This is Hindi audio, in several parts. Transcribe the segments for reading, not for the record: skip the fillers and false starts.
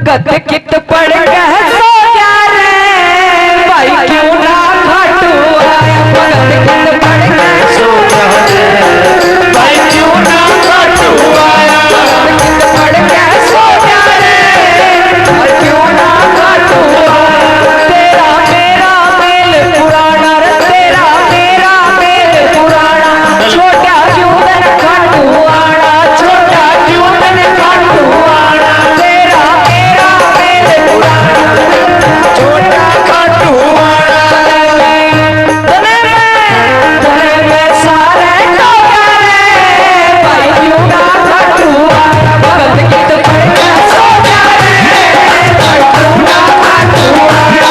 भगत कित पड़ गए सो जा रे भाई क्यों ना खाटू आया भगत कित पड़ गए सो जा रे भाई क्यों ना खाटू आया भगत कित पड़ गए सो जा रे भाई क्यों ना खाटू आया तेरा मेरा मेल पुराना रे तेरा मेरा मेल पुराना छोटा क्यों न खाटू आना छोटा क्यों न खाटू आना तेरा मेरा मेल पुराना छोटा खाटू आना तने मैं सारे टोका रे भाई क्यों ना खाटू आना भगत कित पड़ गया सो जा रे भाई क्यों ना खाटू आना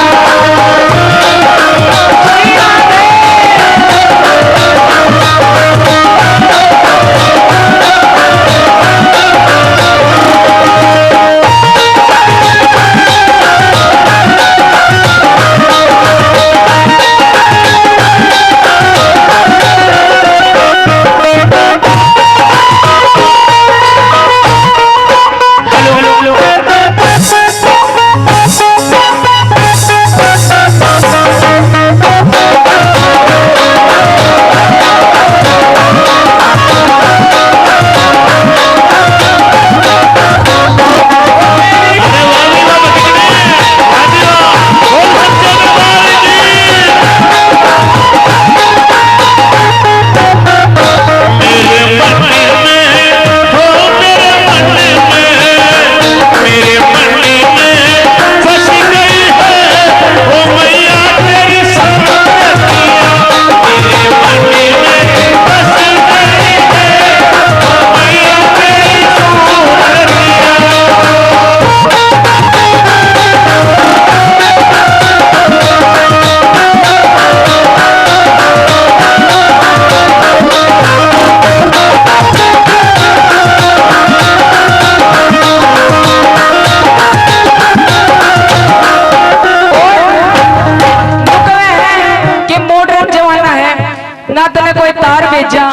ना तने कोई तार भेजा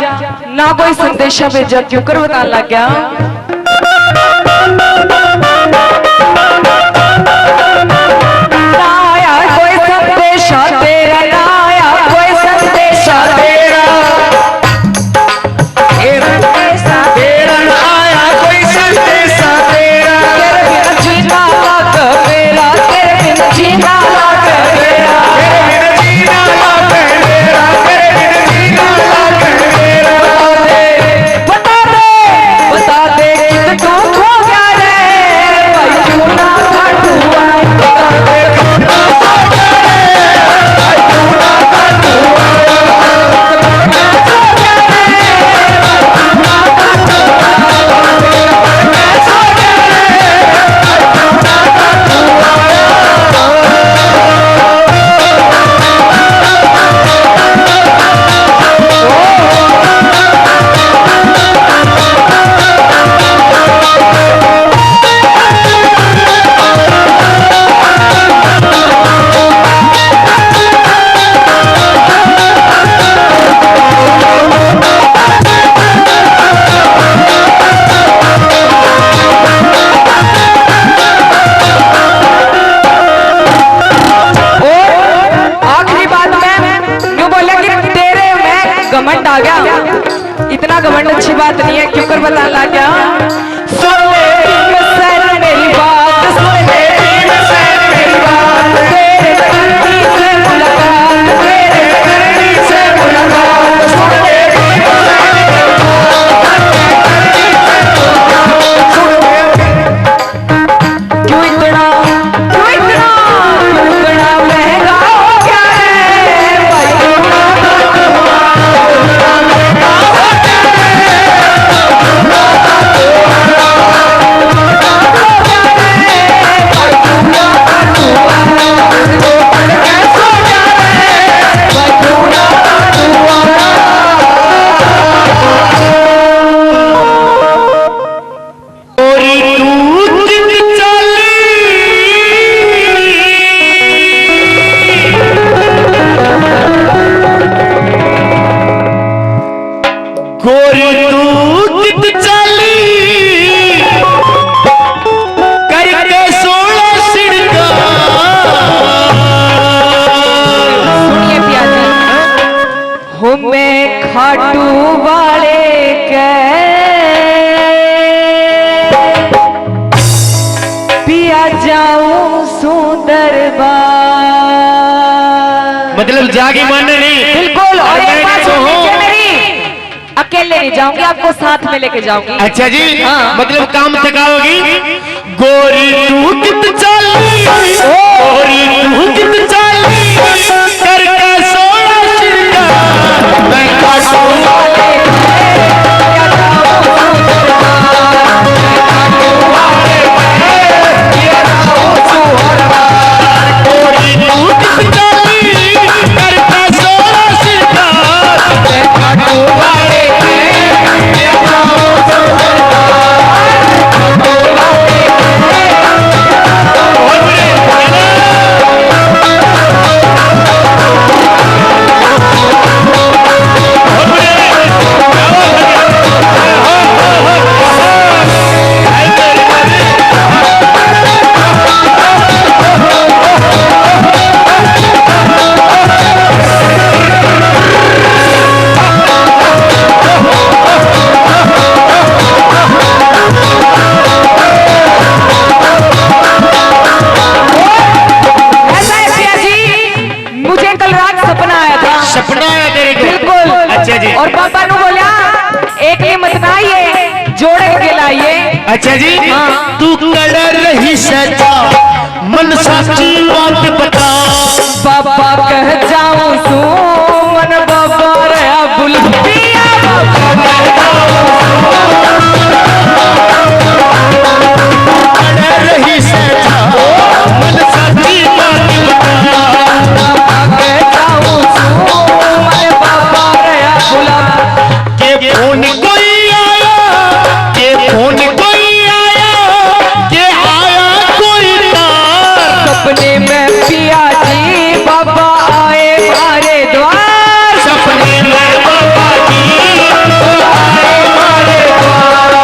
ना कोई संदेशा भेजा क्यों कर बता लग गया ना आया कोई संदेशा तेरा ना आया कोई संदेशा तेरा तेरा ना आया कोई संदेशा तेरा तेरे बिना जीना लाग मेरा तेरे बिना जीना लाग मेरा तेरे बिना जीना लाग मेरा बता दे कि तू खो गया रे भाई क्यों ना खाटू आया बता दे कि तू खो गया रे भाई क्यों ना खाटू आया घमंड आ गया इतना घमंड अच्छी बात नहीं है क्यों कर बता ला गया सुन ले मेरी बात सुन ले मेरी बात तेरे करनी से मुलाकात तेरे करनी से मुलाकात सुन ले क्यों इतना महंगा हो गया है भाई गोरी तू चली करके सो खाटू वाले के पिया जाऊं सुंदरबार। मतलब जाके मानने नहीं। बिल्कुल। और एक बात सुनिए मेरी, अकेले नहीं जाऊंगी, आपको साथ में लेके जाऊंगी। अच्छा जी। हाँ। मतलब काम थकाओगी। गोरी तू कित चाली, गोरी तू कित चाली, करके सोना श्रृंगार मैं खाटू वाले गोरी तू कित चाली, करके सोना श्रृंगार मैं खाटू वाले और पापा ने बोला एक ही मत खाइए, जोड़े के लाइए। अच्छा जी। हाँ। तू कर रही सजा मन साची बात बता, बाबा कह जाऊं सू मन बाबा रहा बुलबिया कर रही सजा मन साची बात बता, बाबा कह जाऊं सू मन बाबा रहा बुलब के फोन कोई आया, के फोन कोई आया, के आया कोई तार, सपने में पिया जी बाबा आए हमारे द्वार, सपने में बाबा जी आए हमारे द्वार।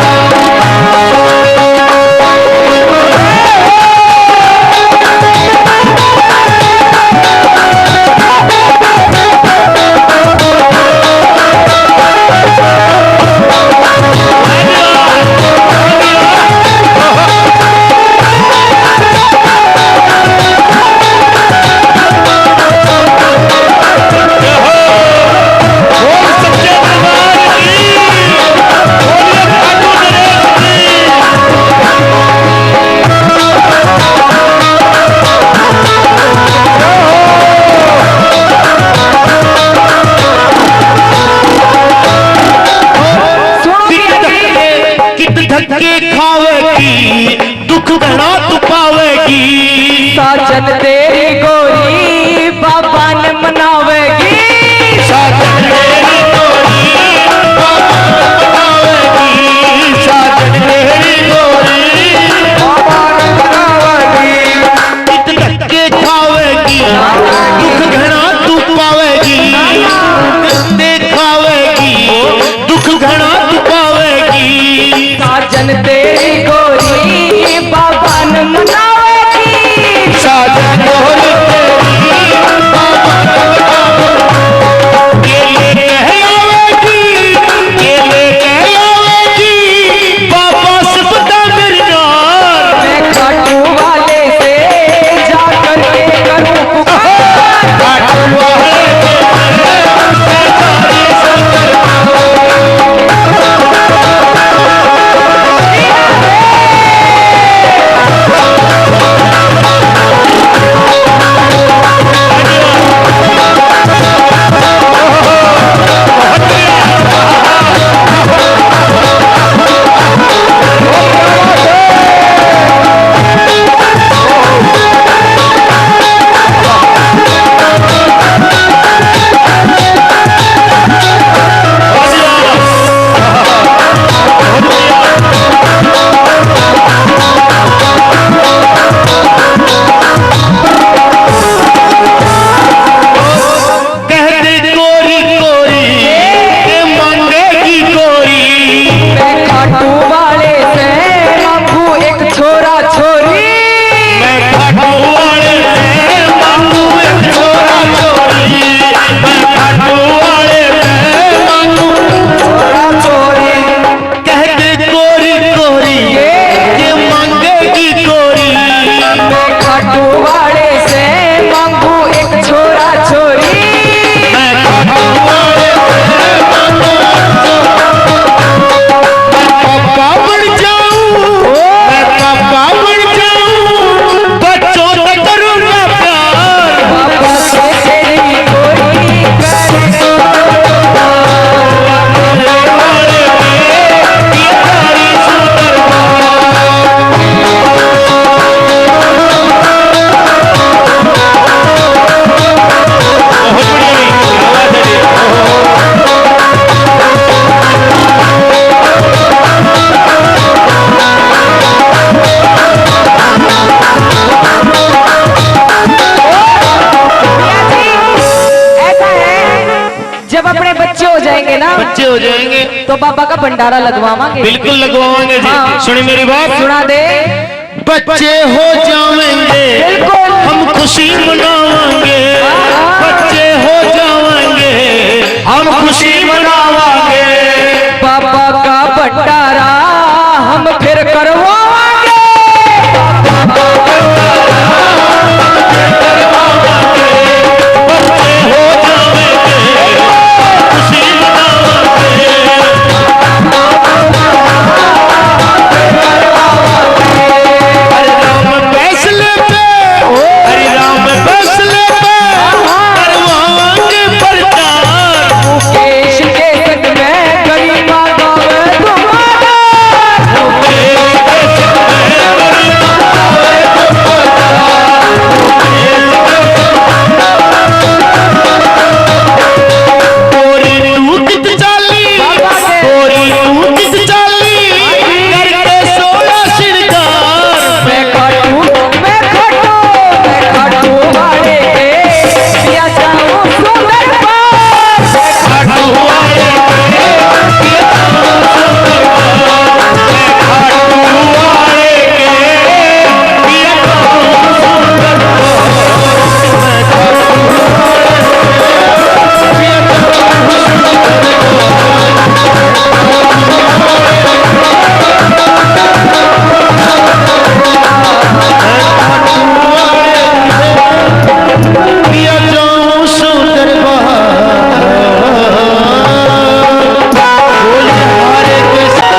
धक्के खावेगी दुख घना तू पावेगी, साजन तेरी गोरी बाबा ने मनावेगी, साजन तेरी गोरी बाबा ने मनावेगी, साजन तेरी गोरी बाबा ने मनावेगी। धक्के खावेगी दुख घना तू पावेगी, धक्के खावेगी दुख घना तू पावेगी, साजन तेरी गोरी बाबा ने मनावेगी, साजन गोरी तेरी बाबा ने मनावेगी। के लेके आवेगी, के लेके आवेगी बाबा सबदा मेरी नार, मैं खाटू वाले से जाकर के करूं पुकार, खाटू वाले से जारी संग तो पापा का भंडारा लगवावांगे। बिल्कुल लगवाएंगे जी। हाँ। सुनी मेरी बात, सुना दे। बच्चे हो जाएंगे बिल्कुल। हम खुशी मनावांगे, बच्चे हो जाएंगे हम खुशी मनावांगे, पापा का भंडारा हम फिर करवावांगे। हो जाएंगे खुशी मनावांगे। हरे राम फैसले पे, हरे राम फैसले पे करवाएंगे प्रचार। मुकेश के संग में गरिमा गावे तुम्हारा। गोरी तू कित चाली, गोरी तू कित चाली करके सोना श्रृंगार। मैं खटू वाले पिया जाऊं सुंदर पार। खाटू वाले के खाटू वाले के पिया पिया जाऊं सुंदर बहार। बोले हरे कृष्ण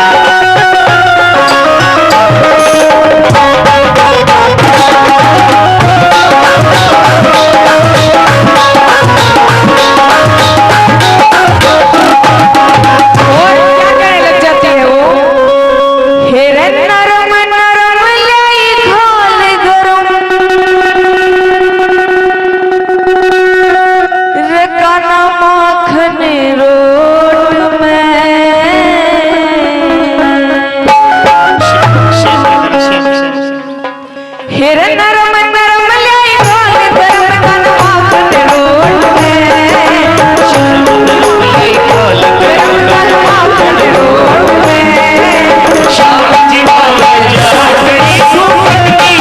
और क्या कहने लग जाती है वो। हेरे नरम नरम लाई घाल गरम, रे काना माखन रोट में। हेरे नरम नरम लाई घाल गरम, काना माखन रोट में। काना माखन रोट में। श्याम जी वाला जागरी सुमती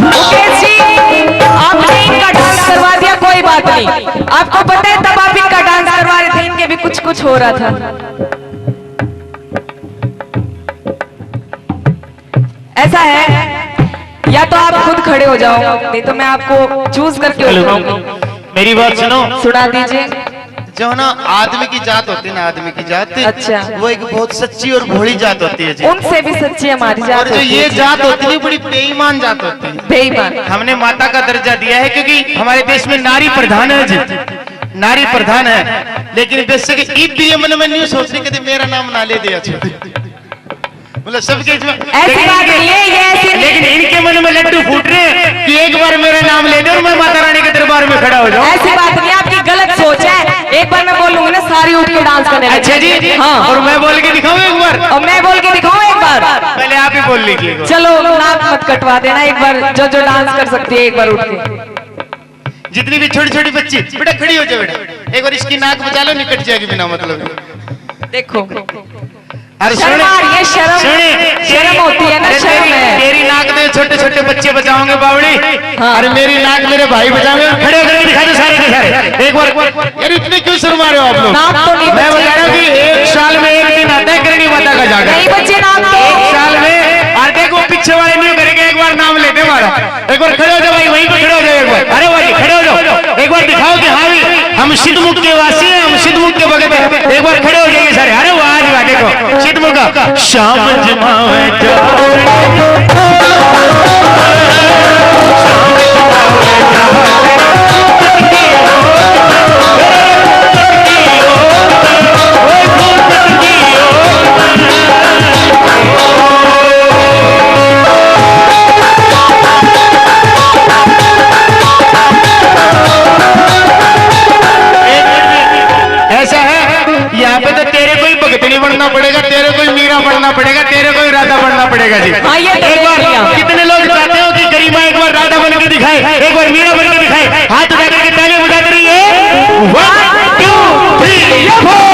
मुकेश जी, आपने इनका डांस करवा दिया, कोई बात नहीं। आपको पता है तब आप इनका डांस करवा रहे थे, इनके भी कुछ कुछ हो रहा था। ऐसा है, या तो आप खुद खड़े हो जाओ, नहीं तो मैं आपको चूज करके उठाऊंगी। मेरी बात सुनो। सुना दीजिए। जो ना आदमी की जात होती है ना, आदमी की जात अच्छा। वो एक बहुत सच्ची और भोली जात होती है जी। उनसे भी सच्ची हमारी और जात जो होती ये है। जात होती है बड़ी बेईमान जात होती है। बेईमान। हमने माता का दर्जा दिया है क्योंकि हमारे देश में नारी प्रधान है जी, नारी प्रधान है। लेकिन वैसे कि ईद भी ये मन में नहीं सोच रही कि मेरा नाम ना ले दिया अच्छा। मतलब सबके ऐसी बात नहीं है, ये ऐसी नहीं। लेकिन इनके मन में लड्डू फूट रहे हैं कि एक बार मेरा नाम ले दे और मैं माता रानी के दरबार में खड़ा हो जाऊं। ऐसी बात नहीं, आपकी गलत सोच है। एक बार मैं बोलूंगी ना, सारी उठ के डांस करने लगेंगी। अच्छा जी। हाँ। और मैं बोल के दिखाऊं एक बार? और मैं बोल के दिखाऊं एक बार? पहले आप ही बोल लीजिए एक बार। चलो नाक मत कटवा देना, एक बार जो जो डांस कर सकती है एक बार उठ के। जितनी भी छोटी छोटी बच्ची बेटा खड़ी हो जाओ बेटा, एक बार इसकी नाक बचा लो, निकट जाएगी बिना मतलब। देखो अरे शर्म आ रही है, शर्म होती है ना, शर्म है। तेरी नाक में छोटे छोटे बच्चे बचाओगे बावड़ी। हाँ। अरे मेरी नाक मेरे भाई बचाओगे। खड़े होकर दिखा दो सारे के सारे एक बार। यार इतने क्यों शर्मा रहे हो आप लोग? नाक तो नहीं मैं बच्चे। बता रहा हूँ कि एक साल में एक दिन आता है करणी माता का जाकर। नहीं बच्चे नाक तो। एक साल में और देखो पीछे वाले नहीं करेंगे, एक बार नाम लेते हमारा। एक बार खड़े हो जाओ भाई, वहीं पे खड़े हो जाओ एक बार। अरे भाई खड़े हो जाओ, एक बार दिखाओ कि हाँ हम सिद्धमुख के वासी हैं, हम सिद्धमुख के बगल में। एक बार खड़े हो जाओ श्याम जमावे जाट बनना पड़ेगा, तेरे कोई मीरा बनना पड़ेगा, तेरे कोई राधा बनना पड़ेगा जी। एक बार कितने लोग चाहते हो कि गरिमा एक बार राधा बन के दिखाए, एक बार मीरा बन के दिखाए? हाथ उठा करके ताली बजाते रहिए। 1 2 3 4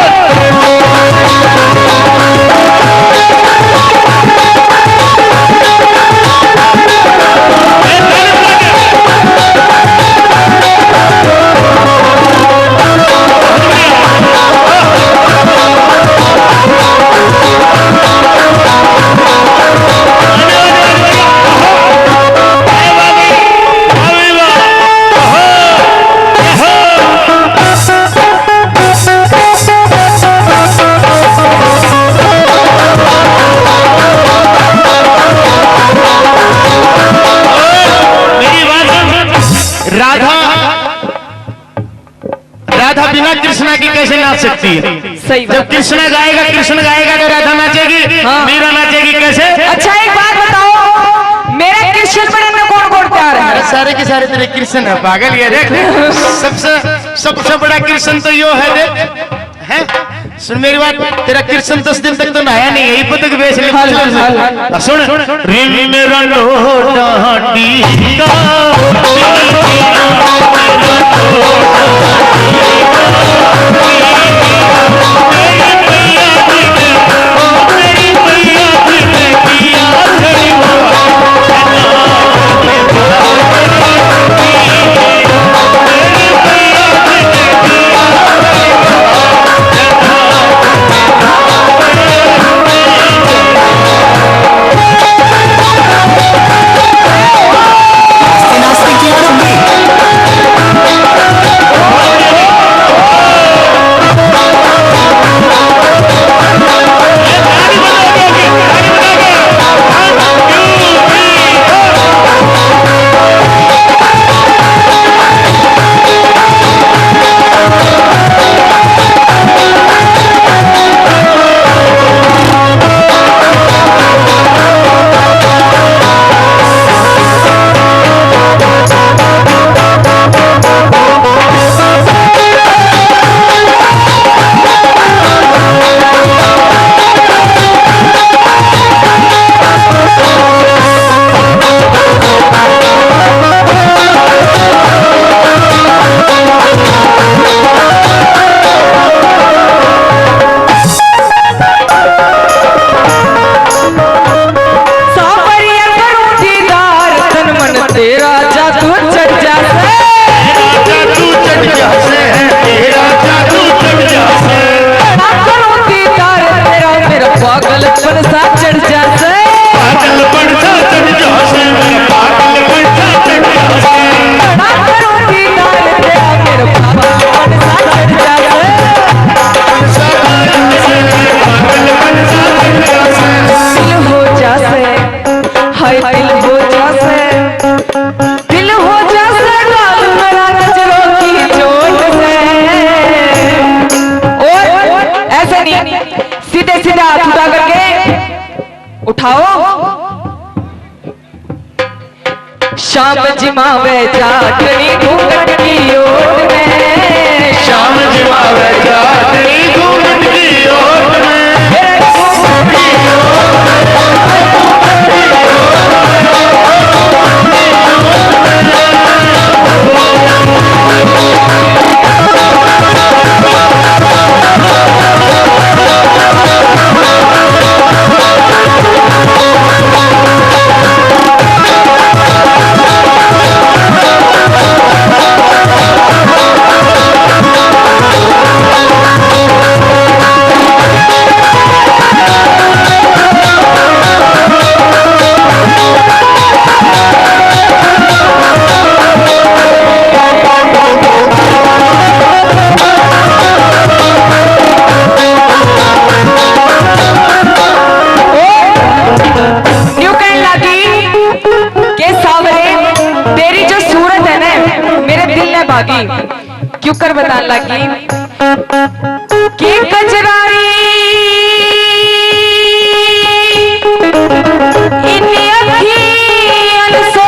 राधा बिना कृष्णा की कैसे नाच सकती है? सही बात। जब कृष्णा गाएगा तो राधा नाचेगी, हाँ। मीरा नाचेगी कैसे? अच्छा एक बात बताओ, मेरे कृष्ण बनने में कौन कौन तैयार है? सारे के सारे तेरे कृष्ण है पागल, ये देख सबसे बड़ा कृष्ण तो यो है, देख है। सुन मेरी बात, तेरा कृष्ण 10 दिन तक तो नहाया नहीं, यही पतंग बेच ले। सुन रिम मेरा लोटा टीका श्याम जिमावे जाटनी घूंघट की ओट में, श्याम जिमावे जाटनी घूंघट की ओट में। बागी क्यों कर बता लगी कि कजरारी इन्हीं अखियन सो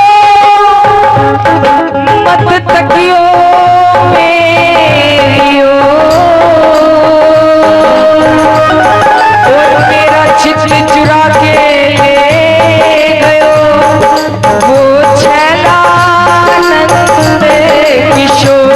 मत तकियो मेरियो और मेरा चित चुरा के ले गयो वो छैला नंद किशोर।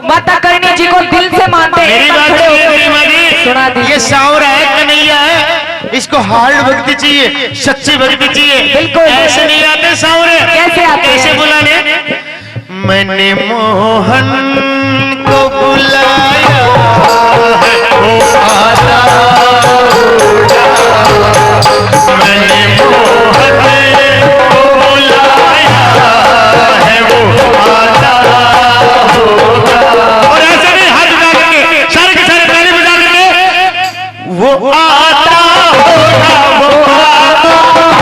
माता करणी जी को दिल से मानते हैं। मेरी बात सुनिए माँ जी, सुना दीजिए। ये सावर है कन्हैया है, इसको हार्ड भक्ति चाहिए, सच्ची भक्ति चाहिए। बिल्कुल ऐसे नहीं आते सावरे। कैसे आते हैं? कैसे बुलाने? मैंने मोहन को बुलाया वो आता होगा। मैंने मोहन को बुलाया है वो आता होगा। और ऐसे नहीं हाथ उठा करके सारे के सारे ताली बजा करके वो आता होगा, वो आता होगा।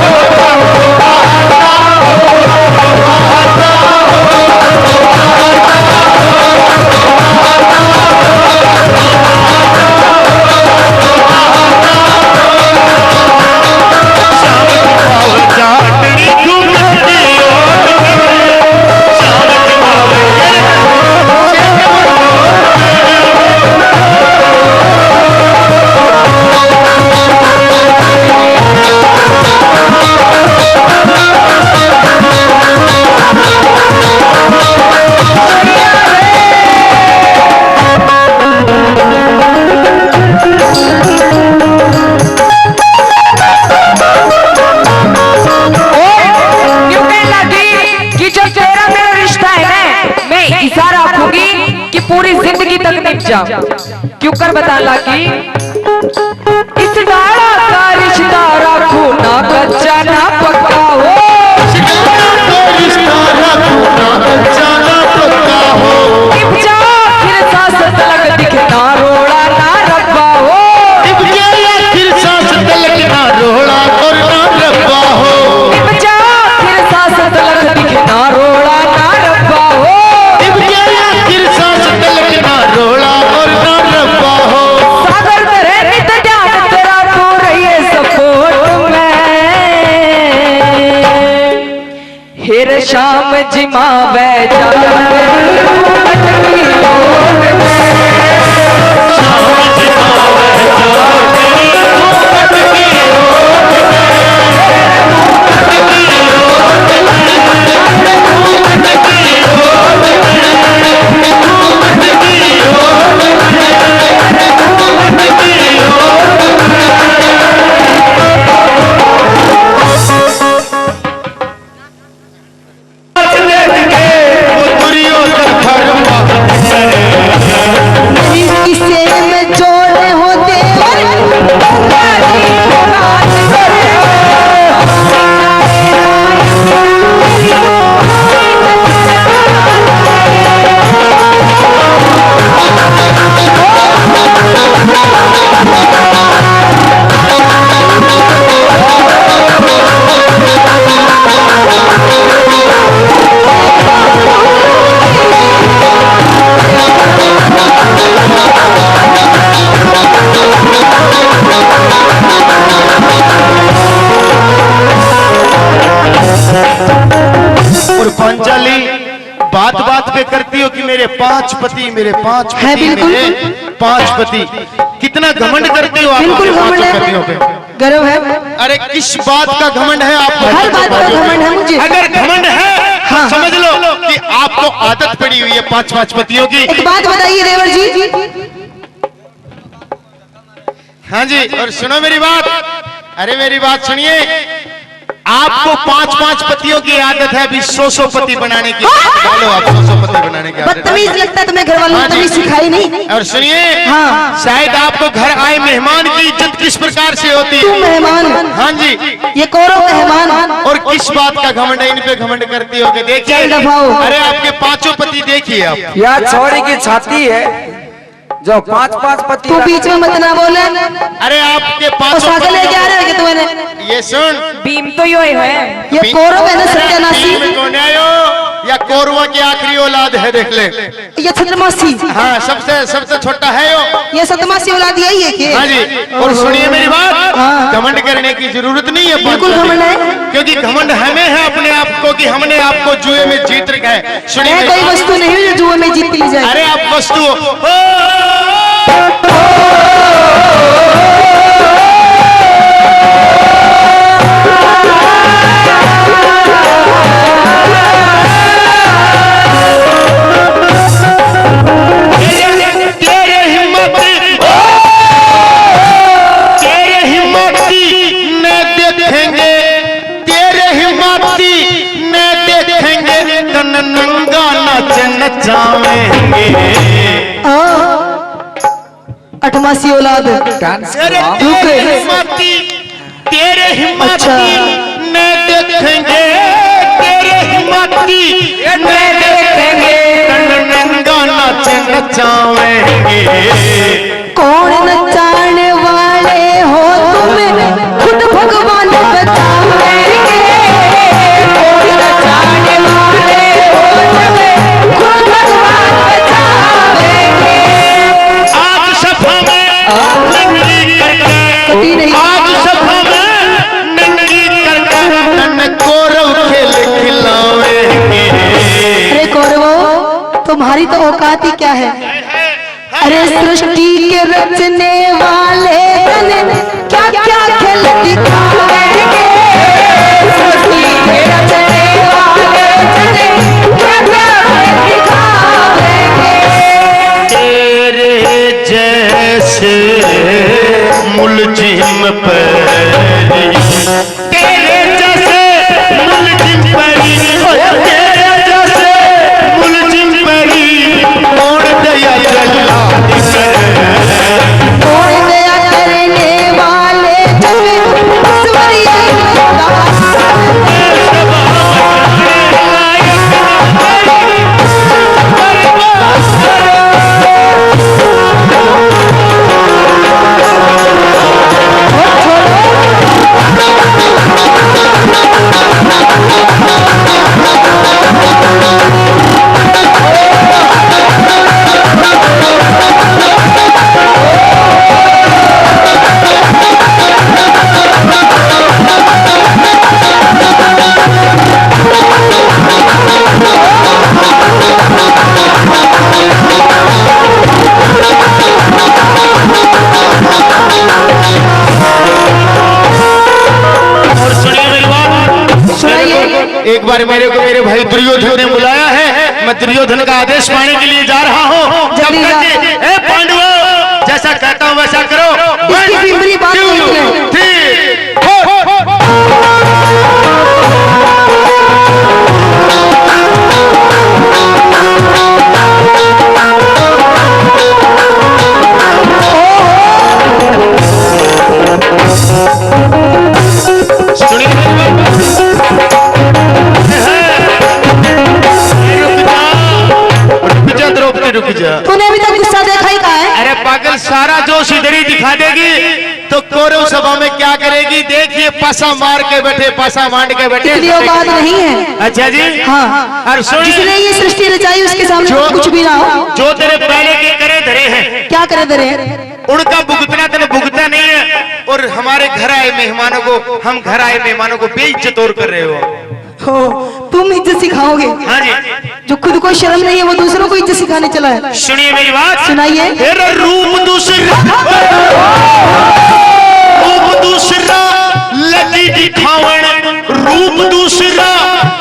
जा क्यों कर बता लागी इस डाड़ा का रिश्ता रखू ना कच्चा ना पक्का हो फिर सांस तलक दिखे ना रोड़ा ना रब्बा हो फिर सांस तलक ना रोड़ा और ना रब्बा हो फिर सांस तलक दिखे ना रोड़ा ना रब्बा हो फिर सांस तलक ना रोड़ा और ना रब्बा हो सागर तेरे नित ध्यान तेरा तो रहिए सपोर्ट में हेर शाम जिमा बैजा बात बात पे करती हो कि मेरे 5 पति मेरे 5 पति मेरे 5 पति कितना घमंड करती हो आप बिल्कुल घमंड पतियों पे गर्व है। अरे किस बात का घमंड है आपको हर बात का घमंड है मुझे। अगर घमंड है हाँ। तो समझ लो कि आपको आदत पड़ी हुई है 5 पतियों की। एक बात बताइए देवर जी। हाँ जी और सुनो मेरी बात, अरे मेरी बात सुनिए, आपको 5 पतियों की आदत है, अभी 100 पति बनाने की डालो आप 100 पति बनाने की आदत। बदतमीज लगता है तुम्हें, घर वालों ने तमीज सिखाई नहीं। और सुनिए हाँ। शायद आपको घर आए मेहमान की इज्जत किस प्रकार से होती तू है। मेहमान, हाँ जी, ये कौरव मेहमान। और किस बात का घमंड है, इन पे घमंड करती हो कि देखिए, चल दफाओ। अरे आपके 5 पति देखिए आप। यह छोरी की छाती है जो 5 पति। तू बीच में मत ना बोले। अरे आपके तो 5 सागर लेके आ रहे हो कि तूने? ये सुन, भीम तो यो है ये कौरव है ना सत्यानाशी। में कौन है यो? या कौरवा की आखिरी औलाद है, देख ले। ये छत्रमासी। हाँ सबसे छोटा है यो। ये सतमासी औलाद यही है कि? हाँ जी और सुनिए मेरी बात, हाँ। घमंड करने की जरूरत नहीं है। बिल्कुल घमंड है। क्योंकि घमंड हमें है अपने आप को कि हमने आपको जुए में जीत रखा है। सुनिए मैं मेरी कोई बात। वस्तु नहीं हूँ जो जुए में जीत ली जाए। अरे आप वस्तु हो। अठमासी औलाद। तेरे हिम्मती अच्छा। न देखेंगे, तेरे हिम्मती न देखेंगे, नंगा नाच नचावेंगे। कौन नचाने वाले हो तुम्हें खुद भगवान बचावेंगे। कौन नचाने वाले हो तुम्हें खुद भगवान बचावेंगे। आज सभा में नंगी कभी नहीं। आज सभा में नंगी करके तन कौरव खेल खिलावेंगे। अरे कौरवो, तुम्हारी तो औकात ही क्या है। अरे सृष्टि के रचने वाले क्या क्या खेल दिखाएंगे। सृष्टि के रचने वाले क्या क्या खेल दिखाएंगे। तेरे जैसे मुलजिम परी, तेरे जैसे मुलजिम परी, तेरे जैसे मुलजिम परी, कौन दया जल्ला बार मेरे को मेरे भाई दुर्योधन ने बुलाया है, मैं दुर्योधन का आदेश पाने के लिए जा रहा हूँ। जल्दी जा। ए पांडवों, जैसा कहता हूँ वैसा करो। इसकी पिंपरी बात नहीं रुक जा। तूने अभी तक गुस्सा देखा ही कहा है? अरे पागल, सारा जोश इधर ही दिखा देगी तो कौरव सभा में क्या करेगी? देखिए, पासा मार के बैठे, पासा मार के बैठे। इतनी औकात नहीं है। अच्छा जी, हाँ। और सुन, जिसने ये सृष्टि रचाई उसके सामने कुछ भी ना हो। जो तेरे पहले के करे धरे हैं, क्या करे धरे? उनका भुगतना तेने भुगता नहीं है, और हमारे घर आए मेहमानों को, हम घर आए मेहमानों को बेइज्जत और कर रहे हो। तुम इज्जत सिखाओगे? हाँ जी। जो खुद को शर्म नहीं है वो दूसरों को इज्जत सिखाने चला है। सुनिए मेरी बात, सुनाइए। तेरा रूप दूसरा, रूप दूसरा लगी दिखावन, रूप दूसरा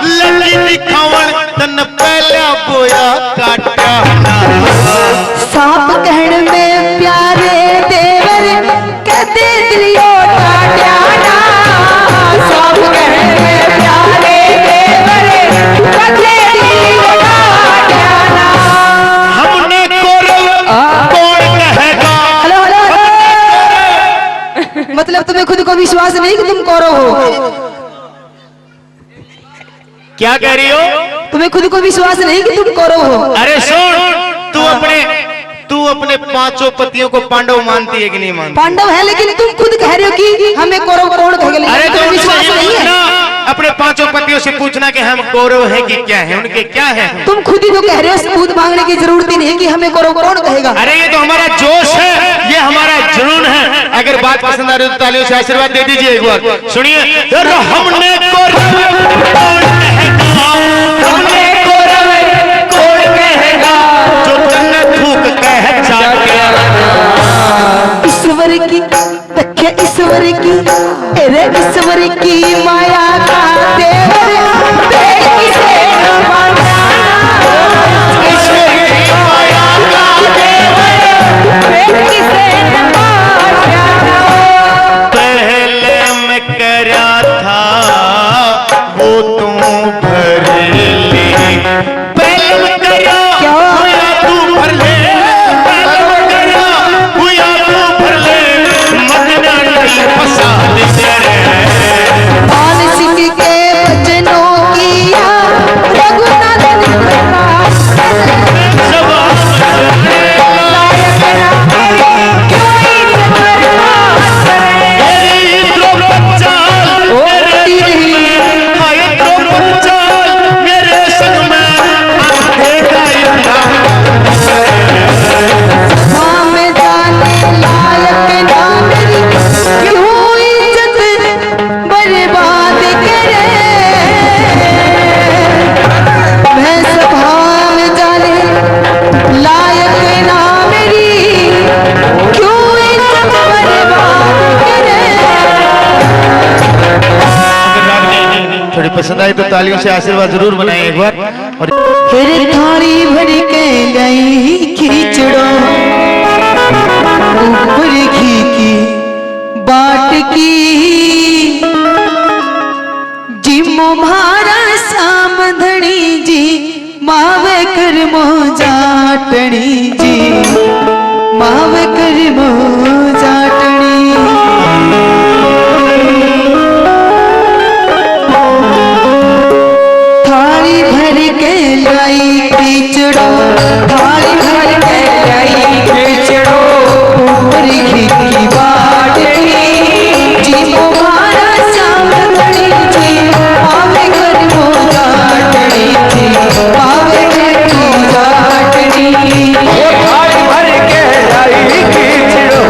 लगी दिखावन, तन पहला बोया काटा। सांप कहण में प्यारे देवर कहते दिलियो काट्या ना। सांप कहण में प्यारे देवर कहते दिलियो काट्या ना। हमने कौरव कौन कहेगा? Hello hello. मतलब तुम्हें खुद को विश्वास नहीं कि तुम कौरव हो? क्या कह रही हो? तुम्हें खुद को विश्वास नहीं कि तुम कौरव हो? अरे सुन, तू अपने पांचों पतियों को पांडव मानती है कि नहीं मानती? पांडव है, लेकिन तुम खुद कह रहे हो कि हमें कौरव कौन कहेगा? अरे तुम्हें विश्वास नहीं है? अपने पांचों पतियों से पूछना कि हम कौरव हैं कि क्या है, उनके क्या है। तुम खुद ही तो कह रहे हो, सबूत मांगने की जरूरत ही नहीं कि हमें कौरव कौन कहेगा। अरे ये तो हमारा जोश है, ये हमारा जुनून है। अगर बात पसंद आ रही तो तालियों से आशीर्वाद दे दीजिए एक बार। सुनिए, हमने हमने कौरव कौन कहेगा? जो तन्ने थूक कह जाके ईश्वर की रखे, ईश्वर की, अरे ईश्वर की माया का देवर पेड़ किसे न मांगना। ईश्वर की माया का देवर पेड़ किसे न मांगना। पहले मैं करा था वो तुम भर ले, पहले मैं करा हुआ तू भर ले, पहले मैं करा हुआ तू भर ले, मदना नहीं फंसा दे तेरे। पाल सिंह के बचनों किया रघुनाथ ने पसंद आई तो तालियों से आशीर्वाद जरूर बनाएं एक बार। और फिर थाली भर के गई खींचड़ो ऊपर घी की बाट की, जिमो भारा सामधनी जी मावे कर मो जाटनी जी, मावे कर मो जाटनी। थाली भर के लाई खींचड़ो, थाली भर के लाई खींचड़ो ऊपर घी की बाट की, जिमो मारा सामधनी जी मावे कर मो जाटनी जी, मावे कर मो जाटनी। थाली भर के लाई खींचड़ो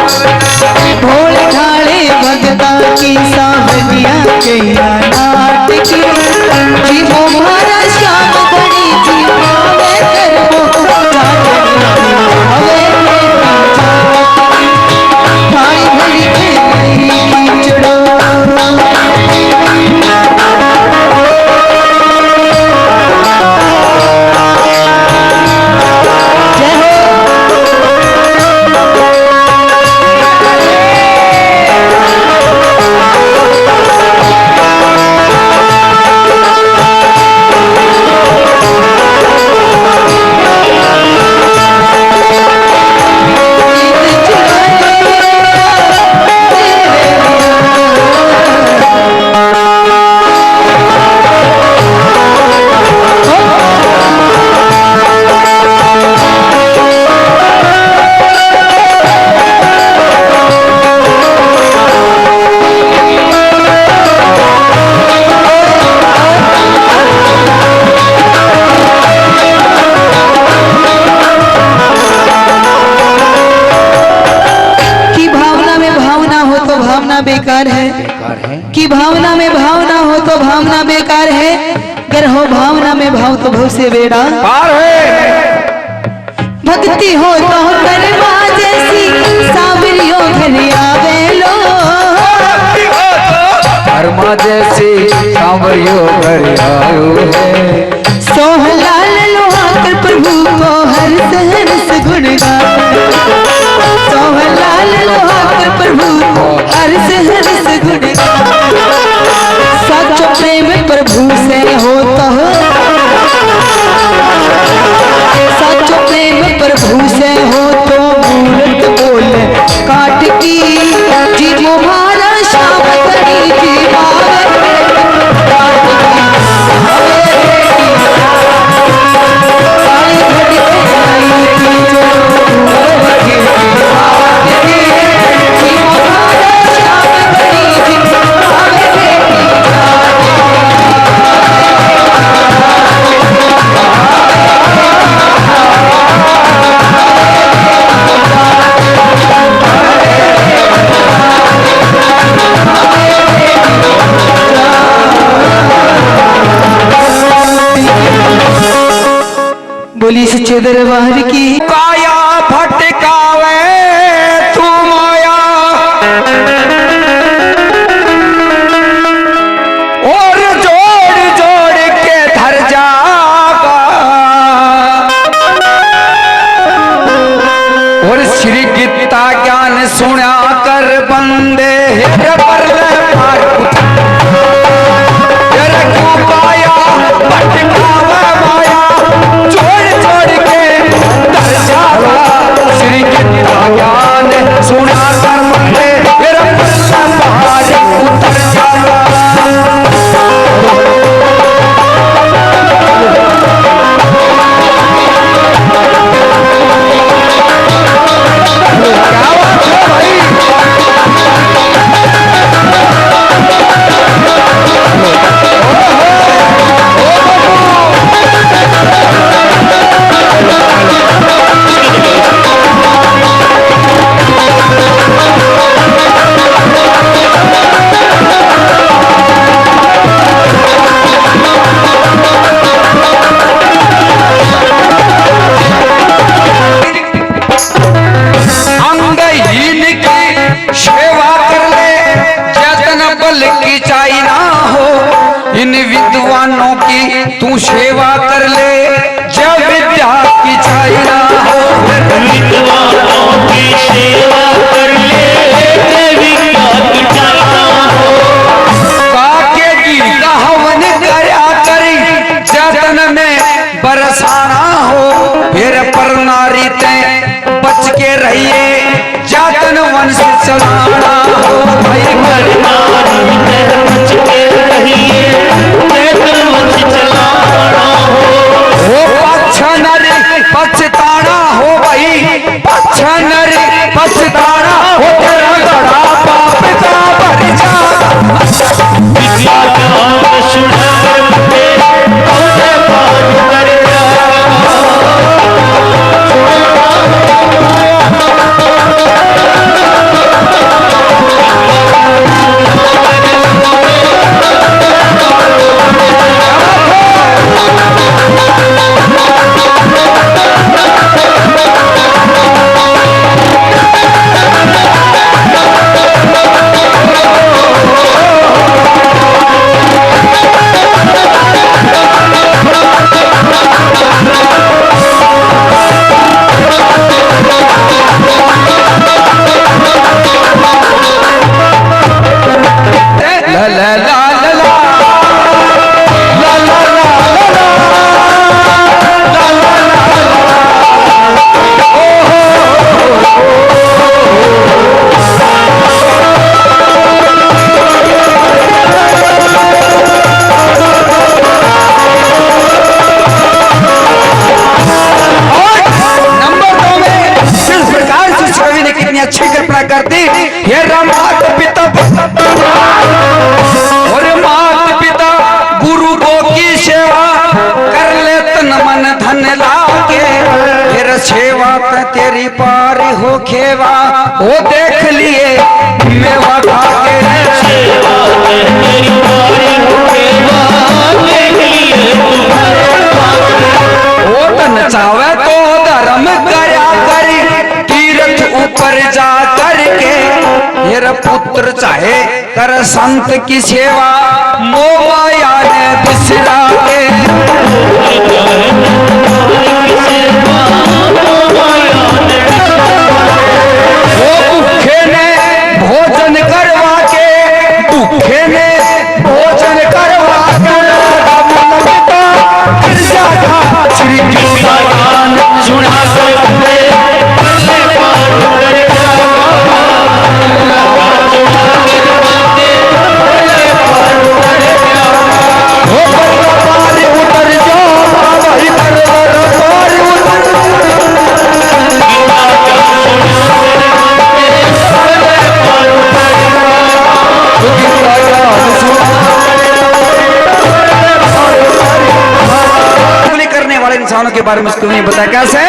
भोल ढाले भगता की सावनिया कैया नाट की जीवो मारा श्याम धनी जीवावे करमो हवे भाई भली के कीचड़ो बेकार है कि भावना में भावना हो तो भावना बेकार है, गर हो भावना में भाव तो भव से बेड़ा पार है। भक्ति हो तो कर्मा जैसी सावरियों घर आवे लो, कर्मा जैसी सावरियों घर आयो है। सोहलाल लोहाकर प्रभु को हर सहरस गुण गावे, सोहलाल लोहाकर प्रभु को हर सहरस गुण गावे। सच्चा प्रेम प्रभु से हो तो सच्चा प्रेम प्रभु से हो तो मूरत बोल काट की जीवो मारा श्याम धनी जीवावे बोली सच्चे दरबार की। काया भटकावे तू माया और जोड़ जोड़ के धर जागा, और श्री गीता ज्ञान सुना कर बंदे पर काया भटकावे माया जोड़ जोड़ के धर जागा, श्री गीता ज्ञान सुना कर बंदे मेरा पहाड़ उतर जागा। क्या बात है भाई? अंगहीन की सेवा कर ले, जतन बल की चाई ना हो। इन विद्वानों की तू सेवा कर ले, जब विद्या की चाई ना हो। विद्वानों की सेवा कर ले, जब विद्या की चाई ना हो। काके की हवन करया करी, जतन में बरसाना हो। फिर पर नारी ते बच के रहिए, जातन वंश चलाना हो। भाई नारी ते बच के रहिए, जातन वंश चलाना हो। पक्ष नरी पछताना हो भाई, पक्ष नरी पछताना हो। तेरा बड़ा पाप का भर जा, विद्या ज्ञान सुना करके पौधे पान कर जा। खेवा वो देख लिए मेवा खा के वो तन चावे तो धर्म करया करी तीर्थ ऊपर जा करके मेरा पुत्र चाहे कर संत की सेवा मोमाया ने बिसरा के वो भूखे ने भोजन करवा के भूखे ने भोजन करवा के श्री कृष्ण सुना सकते करने वाले इंसानों के बारे में इसको नहीं पता कैसे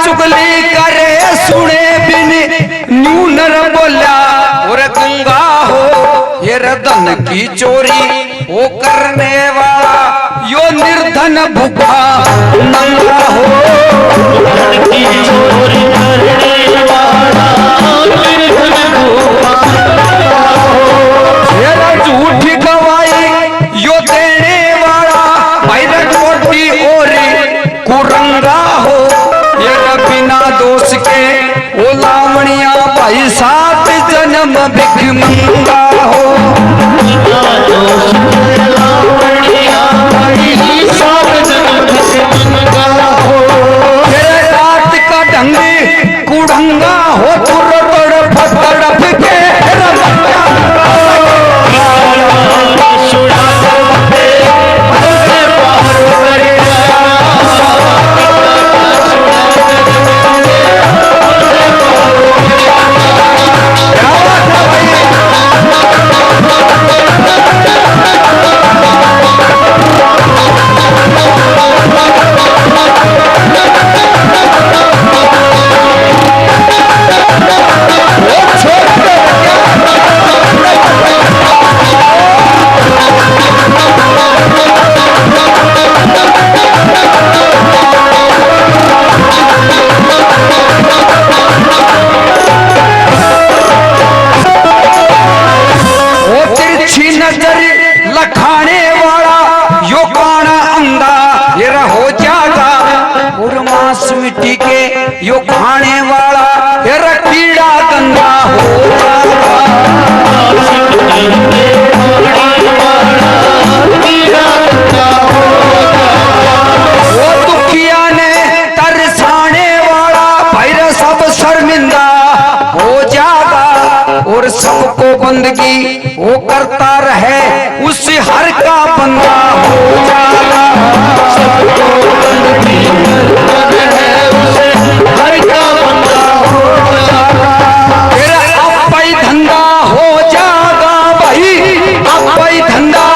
चुगली करे सुने बिन न्यू नर बोला और गंगा हो ये धन की चोरी वो करने वाला यो निर्धन भूखा नंगा हो की चोरी करने वाला निर्धन भूखा ये झूठी गवाही यो देने वाला भैरव कोटी और कुरंगा हो ये बिना दोष के ओ लावणिया भाई सात जन्म भिख मंगा हो बिना दोष के लावणिया भाई सात जन्म भिख मंगा हो तेरे रात का ढंगी कुढ़ंगा हो तड़प तड़प के लखाने वाला यो काना अंधा ये हो जागा और मांस मिट्टी के यो खाने वाला ये कीड़ा गंदा हो वो दुखिया ने तरसाने वाला भैर सब शर्मिंदा हो जागा और सबको बंदगी वो करता रहे उस हर का बंदा हो जाएगा सबको बंदगी करता रहे उस हर का बंदा हो जाएगा तेरा अब भाई धंधा हो जाएगा भाई अब भाई धंधा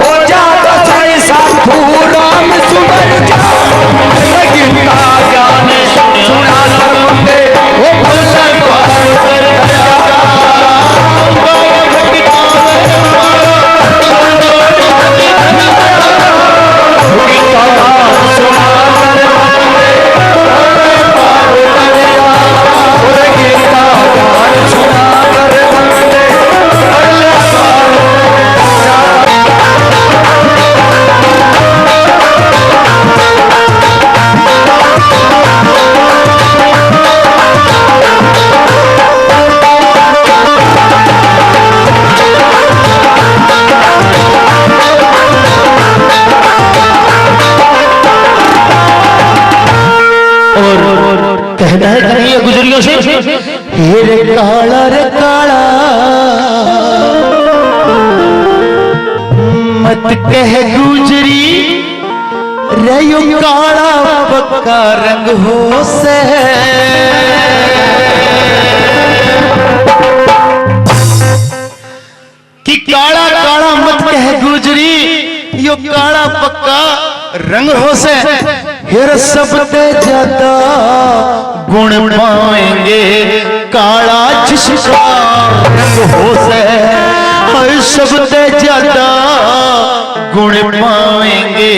हो जाएगा साई साधु राम सुमर गिरता जाने सुना सर्वते वो फुल्लर गुजरियों से रे काला मत कह गुजरी रयो काला पक्का रंग हो से कि काला काला मत कह गुजरी, यो काला पक्का रंग हो से, हेर सब ते ज्यादा गुण पाएंगे काला जिसका रंग हो से, हर सब ते ज्यादा गुण पाएंगे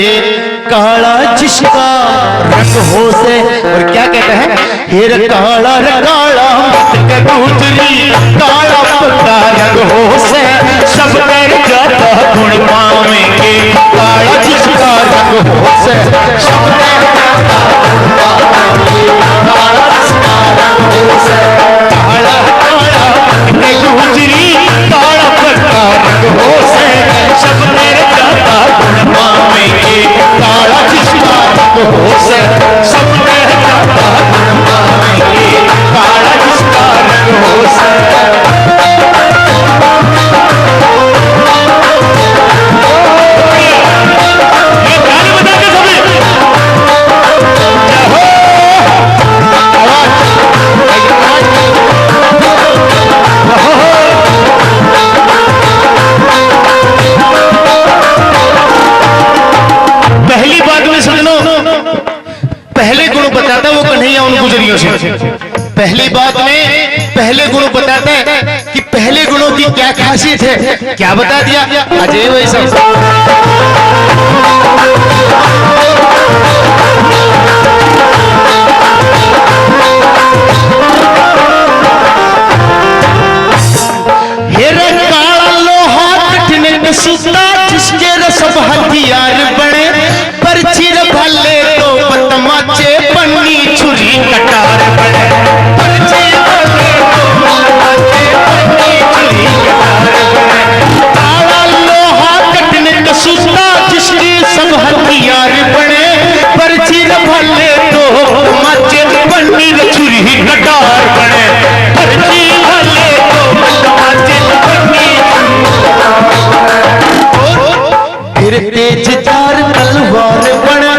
काला जिसका रंग हो से। और क्या कहते हैं, हेर काला काला मत कह गुजरी, काला पक्का रंग हो से, सब ते ज्यादा गुण पाएंगे काला जिसका रंग हो से, सब ते ज्यादा गुण पाएंगे काला जिसका रंग हो से। काला काला मत गुजरी, काला पक्का रंग हो से, सब ते ज्यादा गुण पाएंगे काला जिसका रंग हो से, सब ते ज्यादा गुण पाएंगे काला जिसका रंग हो से। पहली बात में सुनो, पहले गुण बताता है वो कन्हैया उन गुजरियों से। पहली बात में पहले गुण बताता है कि पहले गुणों की क्या खासियत है, क्या बता दिया अजय वही सब। हेरा काला लोहा कठिन सूता, जिसके रसब हथियार बने, पर्ची भले तो तमाचे पन्नी छुरी कटार बने, पर्ची भले तो तमाचे पन्नी छुरी कटार बने। काला लोहा कठिन सूता, जिसके सब हथियार बने, पर्ची भले तो तमाचे पन्नी छुरी कटार बने, पर्ची भले तो तमाचे पन्नी। फिर तेजदार तलवार बने,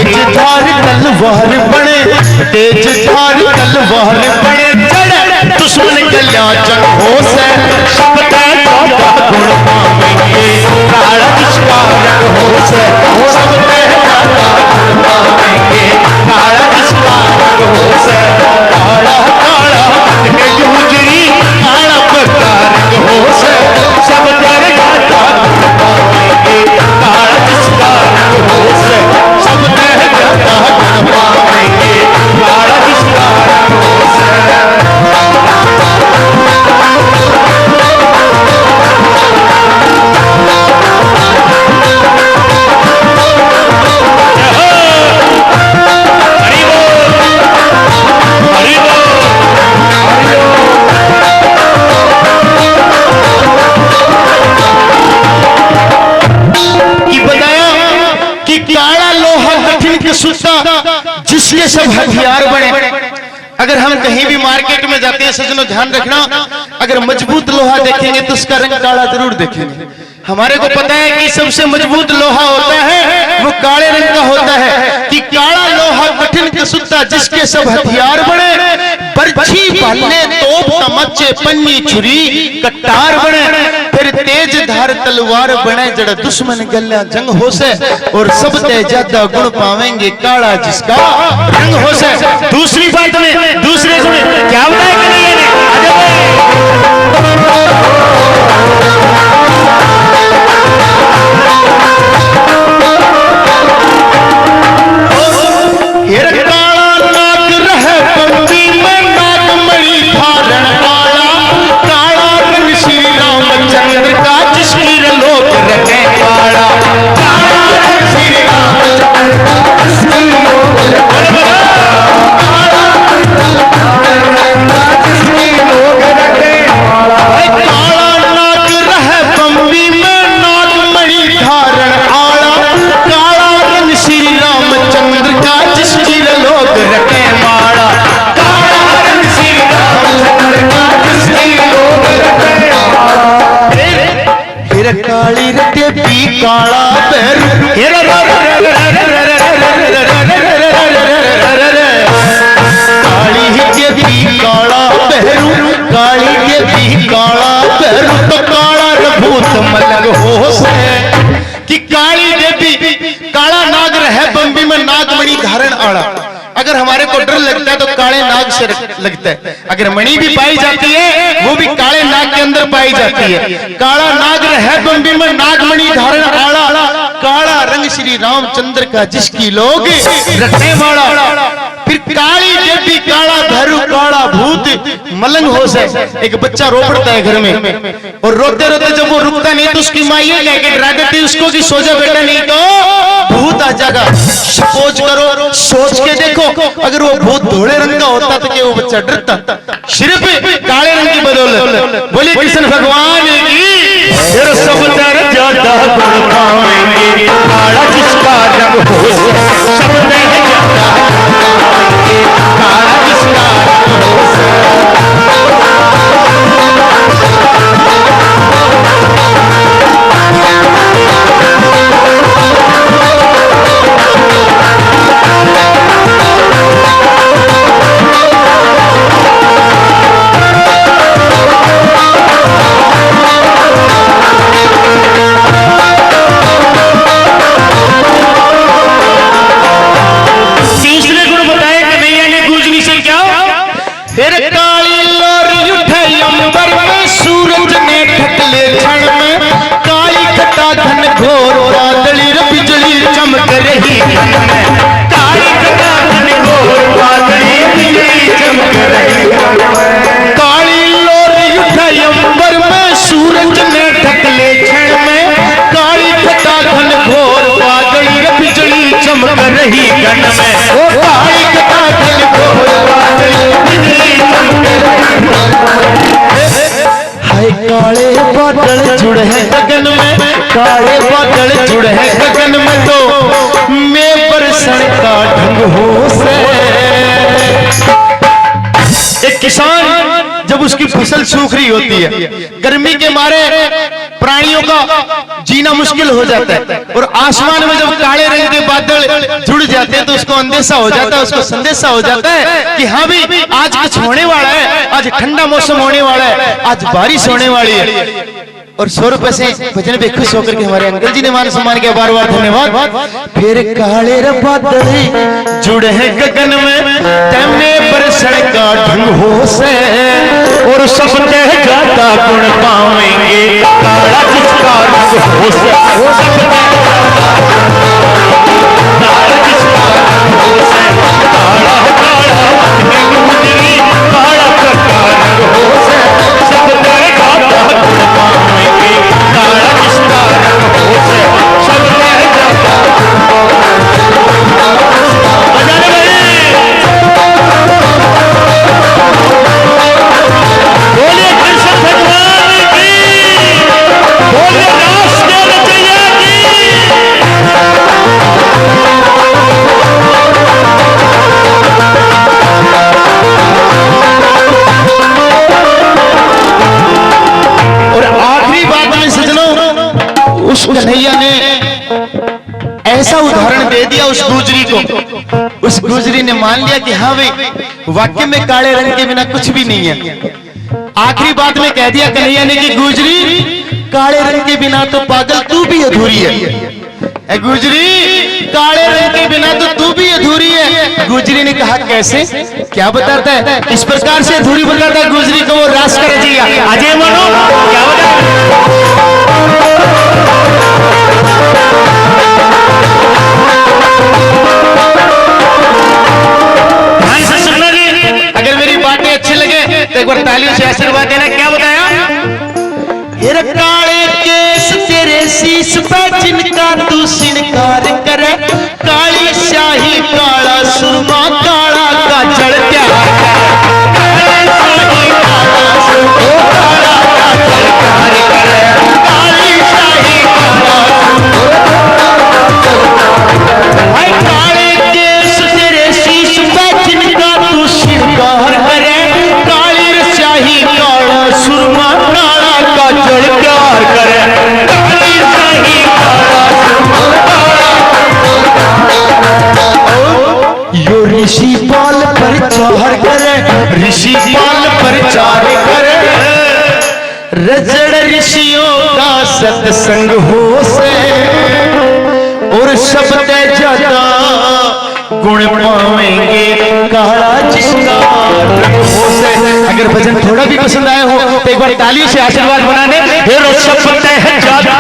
तेजधार तलवार बने, तेजधार तलवार बने, जड़ दुश्मन गल्या जंग हो से, सब ते ज्यादा गुण पाएंगे काला जिसका रंग हो से, सब ते ज्यादा गुण पाएंगे काला जिसका रंग हो से। काला काला मत गुजरी, काला पक्का रंग हो से, सब ते ज्यादा गुण पाएंगे काला जिसका रंग हो से, सब ते ज्यादा गुण पाएंगे काला जिसका रंग हो से। जिसके सब हथियार बने। अगर हम कहीं भी मार्केट में जाते हैं सज्जनों ध्यान रखना, अगर मजबूत लोहा देखेंगे तो उसका रंग काला जरूर देखेंगे। हमारे को पता है कि सबसे मजबूत लोहा होता है वो काले रंग का होता है, कि काला लोहा कठिन कसुत्ता, जिसके सब हथियार बने, बर्छी भाले तोप तमच्चे पन्नी छुरी कटार बने, फिर तेज धार तलवार बने, जड़ दुश्मन गल्या जंग हो से, और सब ते ज्यादा गुण पावेंगे काला जिसका रंग हो से। दूसरी बात में दूसरे गुण क्या बताया कन्हैया ने, हेर काला नाग रहे पंक्ति में, नाग मणि धारण काला, काला रंग श्री रामचंद्र का, जिसकी लोक रखे काला, काला रंग श्री रामचंद्र का, जिसकी लोक रखे काला, जिसकी लोक रखे काला। नाग रहे पंक्ति में, नाग मणि धारण काला, काला रंग श्री रामचंद्र का, जिसकी लोक रखे माला, काला रंग श्री रामचंद्र का, जिसकी लोक रखे माला। फिर काली रते भी काला पैर, हेर भैरू काली के भी काला भैरू तो काला रभूत मलंग हो से कि काली देवी काला नाग रहे बम्बी में नागमणि धारण आड़ा। अगर हमारे को डर लगता है तो काले नाग से लगता है। अगर मणि भी पाई जाती है वो भी काले नाग के अंदर पाई जाती है। काला नाग रहे बम्बी में नागमणि धारण आड़ा, काला रंग श्री रामचंद्र का जिसकी लोग रटने वाला। फिर काली देवी काला भैरू काला भूत मलंग हो से। एक बच्चा रो पड़ता है घर में और रोते रोते जब वो रुकता नहीं तो उसकी माँ ये कह के डरा देती उसको कि सो जा बेटा नहीं तो भूत आ जाएगा। सपोज करो सोच के देखो अगर वो भूत धोले रंग का होता तो क्या वो बच्चा डरता? सिर्फ काले रंग की बदौलत। बोले कृष्ण भगवान की सब दर ज्यादा गुण पाएंगे काला जिसका रंग हो सब दर ज्यादा काला जिसका रंग हो काले बादल जुड़े हैं गगन में, काले बादल जुड़े हैं गगन में तो मैं बरसण का ढंग हो से। एक किसान जब उसकी फसल सूख रही होती है, गर्मी के मारे प्राणियों का जीना मुश्किल हो जाता है और आसमान में जब काले रंग के बादल जुड़ जाते हैं तो उसको अंदेशा हो जाता है, उसको संदेशा हो जाता है कि हाँ भी आज कुछ होने वाला है, आज ठंडा मौसम होने वाला है, आज बारिश होने वाली है। और 100 रुपए से भजन पे खुश होकर के हमारे अंकल जी ने मान सम्मान किया, बार बार धन्यवाद। फिर काले बादल जुड़े हैं गगन में तमने बरसण का ढंग हो से और सब कह जाता गुण पाएंगे काला जिसका रंग हो से। काला जिसका रंग हो से, काला काला गुजरी काला का रंग हो से, सब कह जाता गुण पाएंगे काला जिसका रंग हो से, सब कह जाता। बोलिए कृष्ण भगवान की, बोलिए रास के रचैया की। और आखिरी बात में सजनों, उस कन्हैया ने ऐसा उदाहरण दे दिया उस गुजरी को, उस गुजरी ने मान लिया कि हाँ भाई वाक्य में काले रंग के बिना कुछ भी नहीं है। आखिरी बात में कह दिया कन्हैया ने कि गुजरी काले रंग के बिना तो पागल तू भी अधूरी है। गुजरी काले रंग के बिना तो तू भी अधूरी है। गुजरी ने कहा कैसे, क्या बताता है? इस प्रकार से अधूरी बताता है गुजरी को वो रास कर रचैया अजय मनो क्या बताता। अगर मेरी बातें अच्छी लगे तो एक बार तालियों से आशीर्वाद देना। क्या बताया? काले केस तेरे शीश पे जिनका तू सिनकार करे, काली शाही काला सुरमा काला काजल प्यार, काली शाही काला सुरमा काला काजल प्यार करे, काली शाही काला हाय काले केस तेरे शीश पे जिनका तू सिनकार करे, काली शाही काला सुरमा काला काजल प्यार करे, काली शाही काला सुरमा काला रजड़ ऋषियों का सत्संग हो से और शब्द ज्यादा गुण पावेंगे काला जिसका रंग हो से। अगर भजन थोड़ा भी पसंद आया हो तो एक बार तालियों से आशीर्वाद बनाने हेरो शब्द है ज्यादा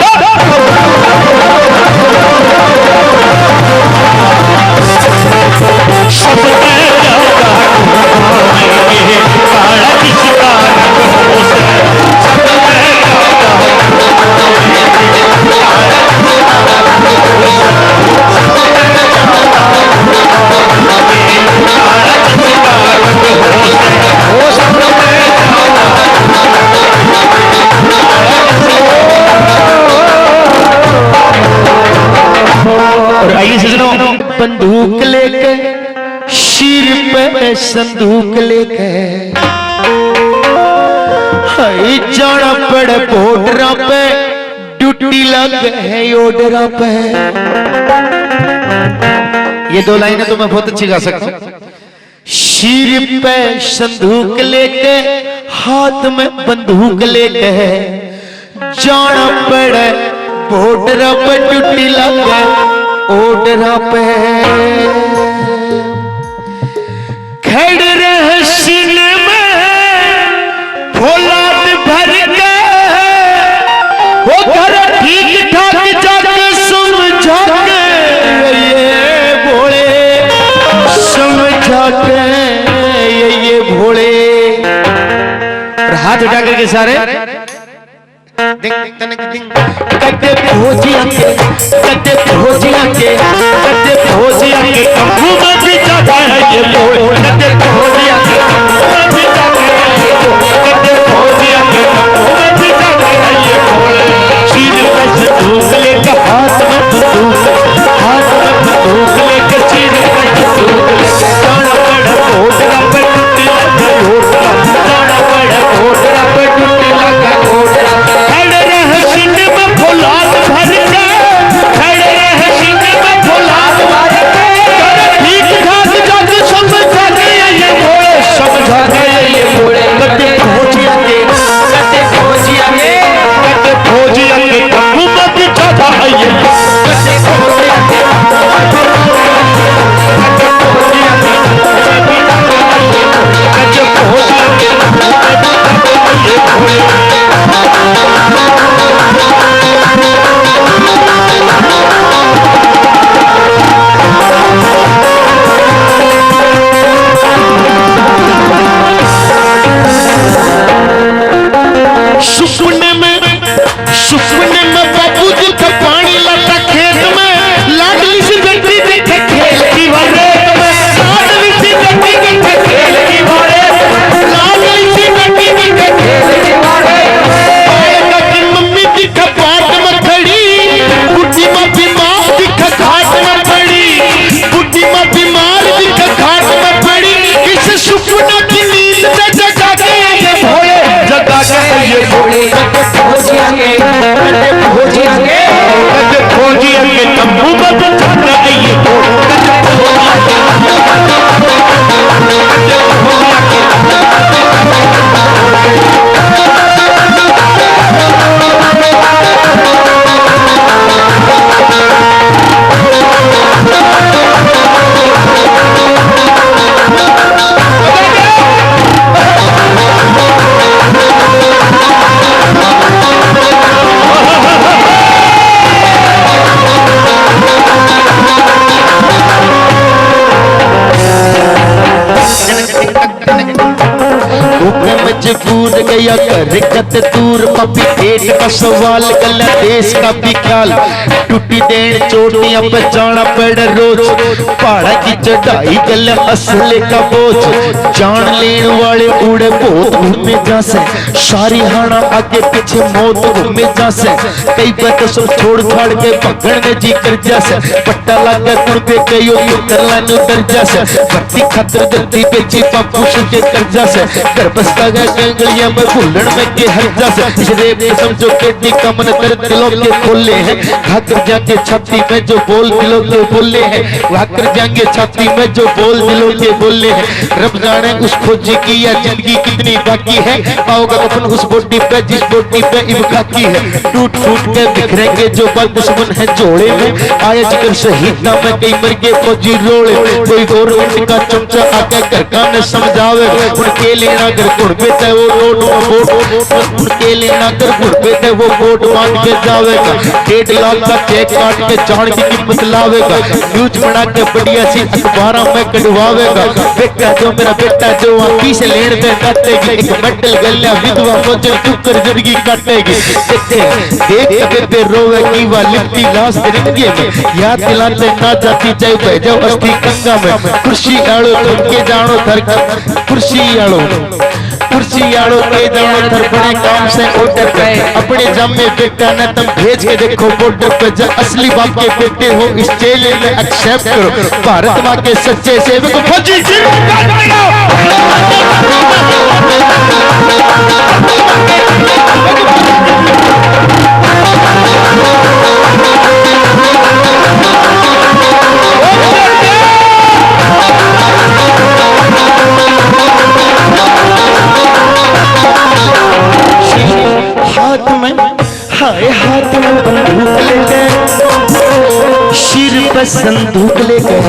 और आइए सजनों, बंदूक लेके शीर पे संदूक लेके हाय जाना पड़े बॉर्डर पे ड्यूटी लग है ऑर्डर पे। ये दो लाइनें तो मैं बहुत अच्छी गा सकता हूं। शीर पे संदूक लेके हाथ में बंदूक लेके जाना पड़े बॉर्डर पे ड्यूटी लग ऑर्डर पे। खड़ रहे सीने में फौलाद भर के वो घर ठीक ठाक जाके समझा के ये भोले समझा के ये भोले। और हाथ उठा करके सारे कटे भोजिया के कटे भोजिया के कटे भोजिया के कब्बू में भी जाता है ये बोल। कटे भोजिया के कब्बू में भी जाता है ये बोल। कटे भोजिया के कब्बू में भी जाता है ये बोल। चीज पे बंदूक लेके हाथ में बंदूक लेके चीज पे बंदूक जाना पड़ा घोटना पे टूटी लगा घोटना जाना पड़ा घोटना पे टूटी लगा घोटना। फौलाद भर के खड़े रहे सीने में फौलाद भर के ठीक ठाक जाके समझा के ये भोले समझा के ये भोले। कटे भोजिया के कटे भोजिया के कटे भोजिया के कब्बू में भी जाता है ये कटे भोजिया के कटे भोजिया के कटे भोजिया के ये भोले। सुपने में बाबू जी का पानी लाता खेत में लाडली सी बेटी देखे खेलती वाले लाडली सी बेटी देखे खेलती वाले लाडली सी बेटी देखे खेलती वाले। आएगा कि मम्मी जी का बाट में खड़ी बुढ़ी माँ बीमार जी का घाट में पड़ी बुढ़ी माँ बीमार जी का घाट में पड़ी। इस सुपना की नींद से जगा के ये भोले जगा के ये भोले। भोजिया के भोजिया के तंबू में बिठाना है ये मजबूर गया कर कत दूर पपी पेट का सवाल गला देश का भी ख्याल टूटी देन चोटियां पे जाना पड़ रोज पहाड़ा की चढ़ाई गल असले का बोझ जान लेन वाले उड़े बहुत घूमे जासे सारी हाना आगे पीछे मौत घूमे जासे कई बात सब छोड़ छाड़ के भगन में जी कर जासे पट्टा लगा गुड़ पे कयो कर लानो डर जासे भक्ति खातर धरती पे जी पापू के कर जासे घर बसता गया गंगलिया में भूलन में के हर जस इस रेप के समझो केटी कमन कर दिलों के खोले हैं घाकर जाके छाती में जो बोल दिलों के बोले हैं घाकर जाएंगे छाती में जो बोल दिलों के बोले हैं रब जाने उस खोजी की या जिंदगी कितनी बाकी है पाओगे अपन उस बोटी पे जिस बोटी पे इब खाकी है टूट फूट के बिखरेंगे जो बल दुश्मन है जोड़े में आया जिक्र शहीदा में कई मर गए फौजी रोड़े कोई गवर्नमेंट का चमचा आके घर का न समझावे उनके लेना कर गुण पे थे वो नोट वोट उनके लेना कर गुण पे थे वो वोट मांग के जावेगा 1.5 लाख का चेक काट के जान की कीमत लावेगा न्यूज बना के बढ़िया सी अखबारों में कटवावेगा बेटा जो मेरा बेटा जो आंखी से लेन दे काटेगी एक मेटल गलिया विधवा मोचन चुकर जिंदगी काटेगी देख बेबे रोवे की वा लिपटी लाश तिरंगे में याद दिलाते ना जाती जाए भेजो अस्थि गंगा में कुर्सी आड़ो तुमके जानो थर कुर्सी आड़ो के जानो थर बड़े काम से ऑर्डर पे अपने जम्मे बेटा ने तुम भेज के देखो बॉर्डर पे जब असली बाप के बेटे हो इस चेले में एक्सेप्ट करो भारत मां के सच्चे सेवक फौजी हाथ में हाय हाथ में बंदूक ले गए सिर पर संदूक ले गए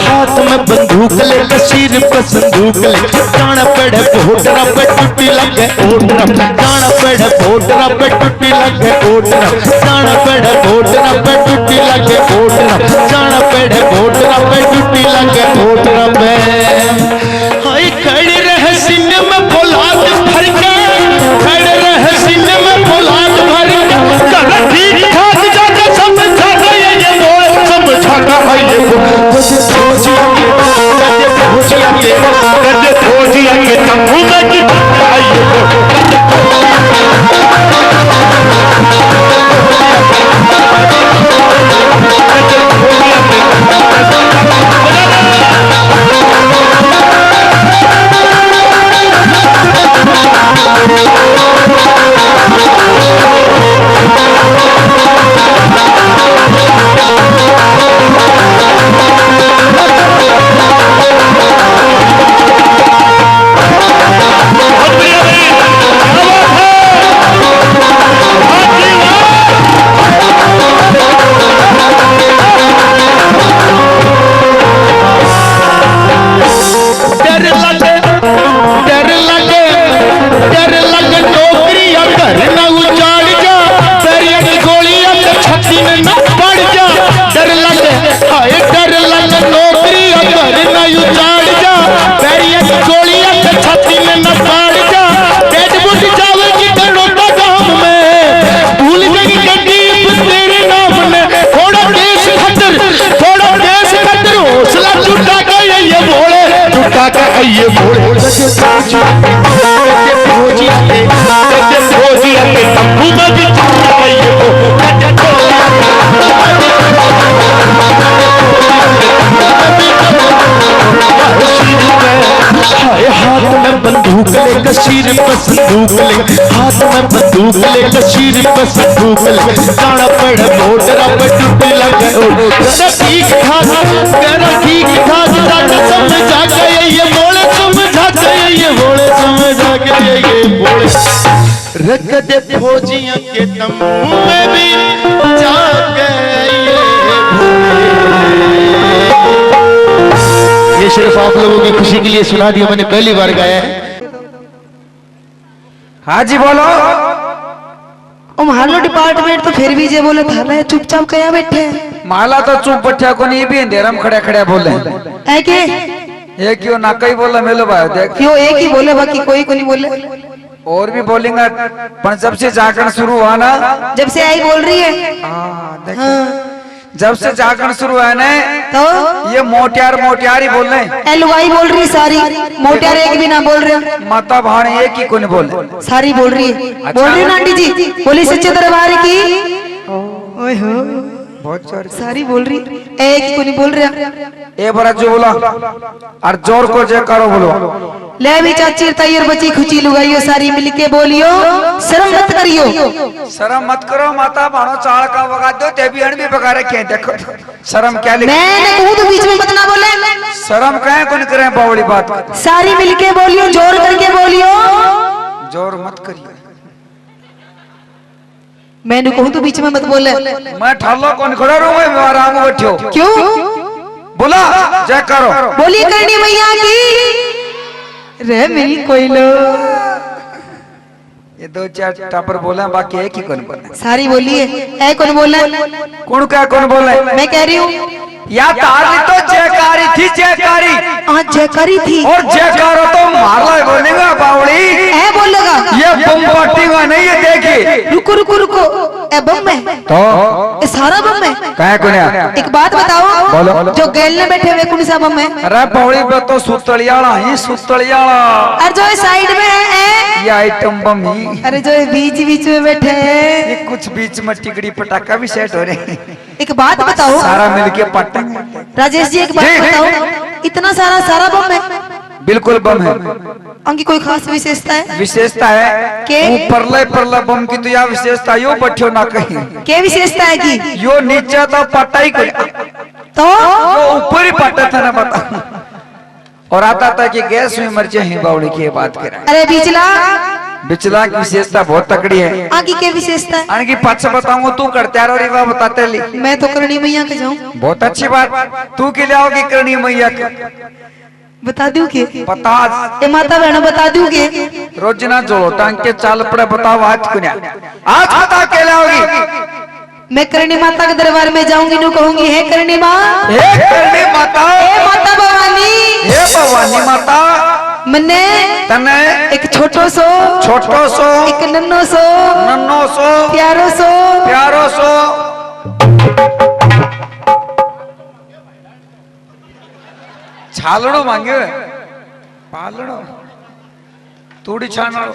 हाथ में बंदूक ले गए सिर पर संदूक ले जाना पड़े वोटरा पे टूटी लगे ओटरा जाना पड़े वोटरा पे टूटी लगे ओटरा जाना पड़े वोटरा पे टूटी लगे ओटरा जाना पड़े वोटरा पे टूटी लगे ओटरा पे हाय खड़ी रहे सीने में फौलाद भर के खड़े रहे सीने में फौलाद भर के ठीक ठाक जाके समझा गए ये बोल समझा गए ये कदे फौजिया के तंबू में की आइए ये बोले फौजिया के तंबू में भी हाथ में बंदूक लेकर सिर पर संदूक ले हाथ में बंदूक लेकर सिर पर संदूक ले जाना पड़े वोटरा पे टूटी लगे ठीक ठाक तेरा ठीक ठाक जाके समझा गए ये बोले समझा गए ये बोले समझा गए ये बोले रख दे फौजियों के तंबू में भी जा गए ये सिर्फ आप लोगों की खुशी के लिए सुना दिया मैंने पहली बार गाया है हाँ जी बोलो हमारो डिपार्टमेंट तो फिर भी जे बोले थाना है चुपचाप कया बैठे माला तो चुप बैठा को नहीं भी अंधेरा में खड़े खड़े बोले है के ये क्यों ना कई बोला मेलो भाई देख क्यों एक ही बोले बाकी कोई को नहीं बोले और भी बोलेंगे पर जब से जागरण शुरू हुआ ना जब से आई बोल रही है जब से जागरण शुरू है ना तो ये मोटियार मोटियार ही बोल रहे हैं लुगाई बोल रही सारी मोटियार एक भी ना बोल रहे माता भाणी एक ही को नहीं बोल सारी बोल रही है बोल रही है आंटी जी बोली सच्चे दरबार की ओए हो बहुत जोर सारी बोल रही एक ही को नहीं बोल रहा। ए बड़ा जो बोला और जोर को जय करो बोलो। ले भी चाची तैयार बची खुची लुगाइयो सारी मिलके बोलियो शर्म मत करियो। शर्म मत करो माता भाणो चाल का बगा दो ते भी अण भी बगा रखे देखो शर्म क्या लिख मैंने कहूं तो बीच में मत ना बोले। शर्म कहे कौन करे बावली बात सारी मिलके बोलियो जोर करके बोलियो। जोर मत करिए मैंने कहूं तो बीच में मत बोले। मैं ठालो कौन खड़ा रहूं मैं आराम बैठो क्यों बोला जय करो बोली करनी मैया की रे मेरी कोई लो। ये दो चार टापर बोले बाकी एक ही कौन बोले सारी बोलिए ऐ कौन बोले कौन क्या कौन बोले मैं कह रही हूँ या तारली तो जयकारी थी जयकारी आज जयकारी थी और जयकारो तो मारला बोलेगा बावली ऐ बोलेगा ये बम फटेगा नहीं ये देखिए रुको रुको रुको ए बम में तो ये सारा बम में कहे कोने एक बात बताओ बोलो। जो गैल में बैठे हुए कौन सा बम है। अरे बावली पे तो सुतलियाला ही सुतलियाला और जो साइड में है ये आइटम बम ही अरे जो बीच बीच में बैठे हैं ये कुछ बीच में टिकड़ी पटाखा भी सेट हो रहे हैं एक बात बताओ सारा मिलके पटाखा राजेश जी एक बात जी, बताओ इतना सारा बम है बिल्कुल बम है उनकी कोई खास विशेषता है। विशेषता है के? वो परले बम की तो यह विशेषता यो बैठो ना कहीं क्या विशेषता है कि यो नीचे तो पटा ही कोई तो यो ऊपर ही पटा था ना पता और आता था कि गैस में मर्चे हैं बावड़ी की बात करें अरे बिचला बिचला की विशेषता बहुत तकड़ी है आगे क्या विशेषता है। आगे पाँच बताऊंगा तू करते और रिवा बताते ली मैं तो करणी मैया के जाऊं बहुत अच्छी बात तू के लिए आओगी करनी मैया का बता दूं के पता ए माता बहनों बता दूं के रोज ना जोड़ो टांग के चाल पड़े बताओ आज कुन्या आज बता के लाओगी मैं करणी माता के दरबार में जाऊंगी नु कहूंगी हे करणी माँ हे करनी माता हे माता भवानी हे भवानी माता मन्ने तने एक छोटो सो एक नन्नो सो नन्नो सो प्यारो सो प्यारो सो छालड़ो मांगे पालड़ो तूड़ी छानड़ो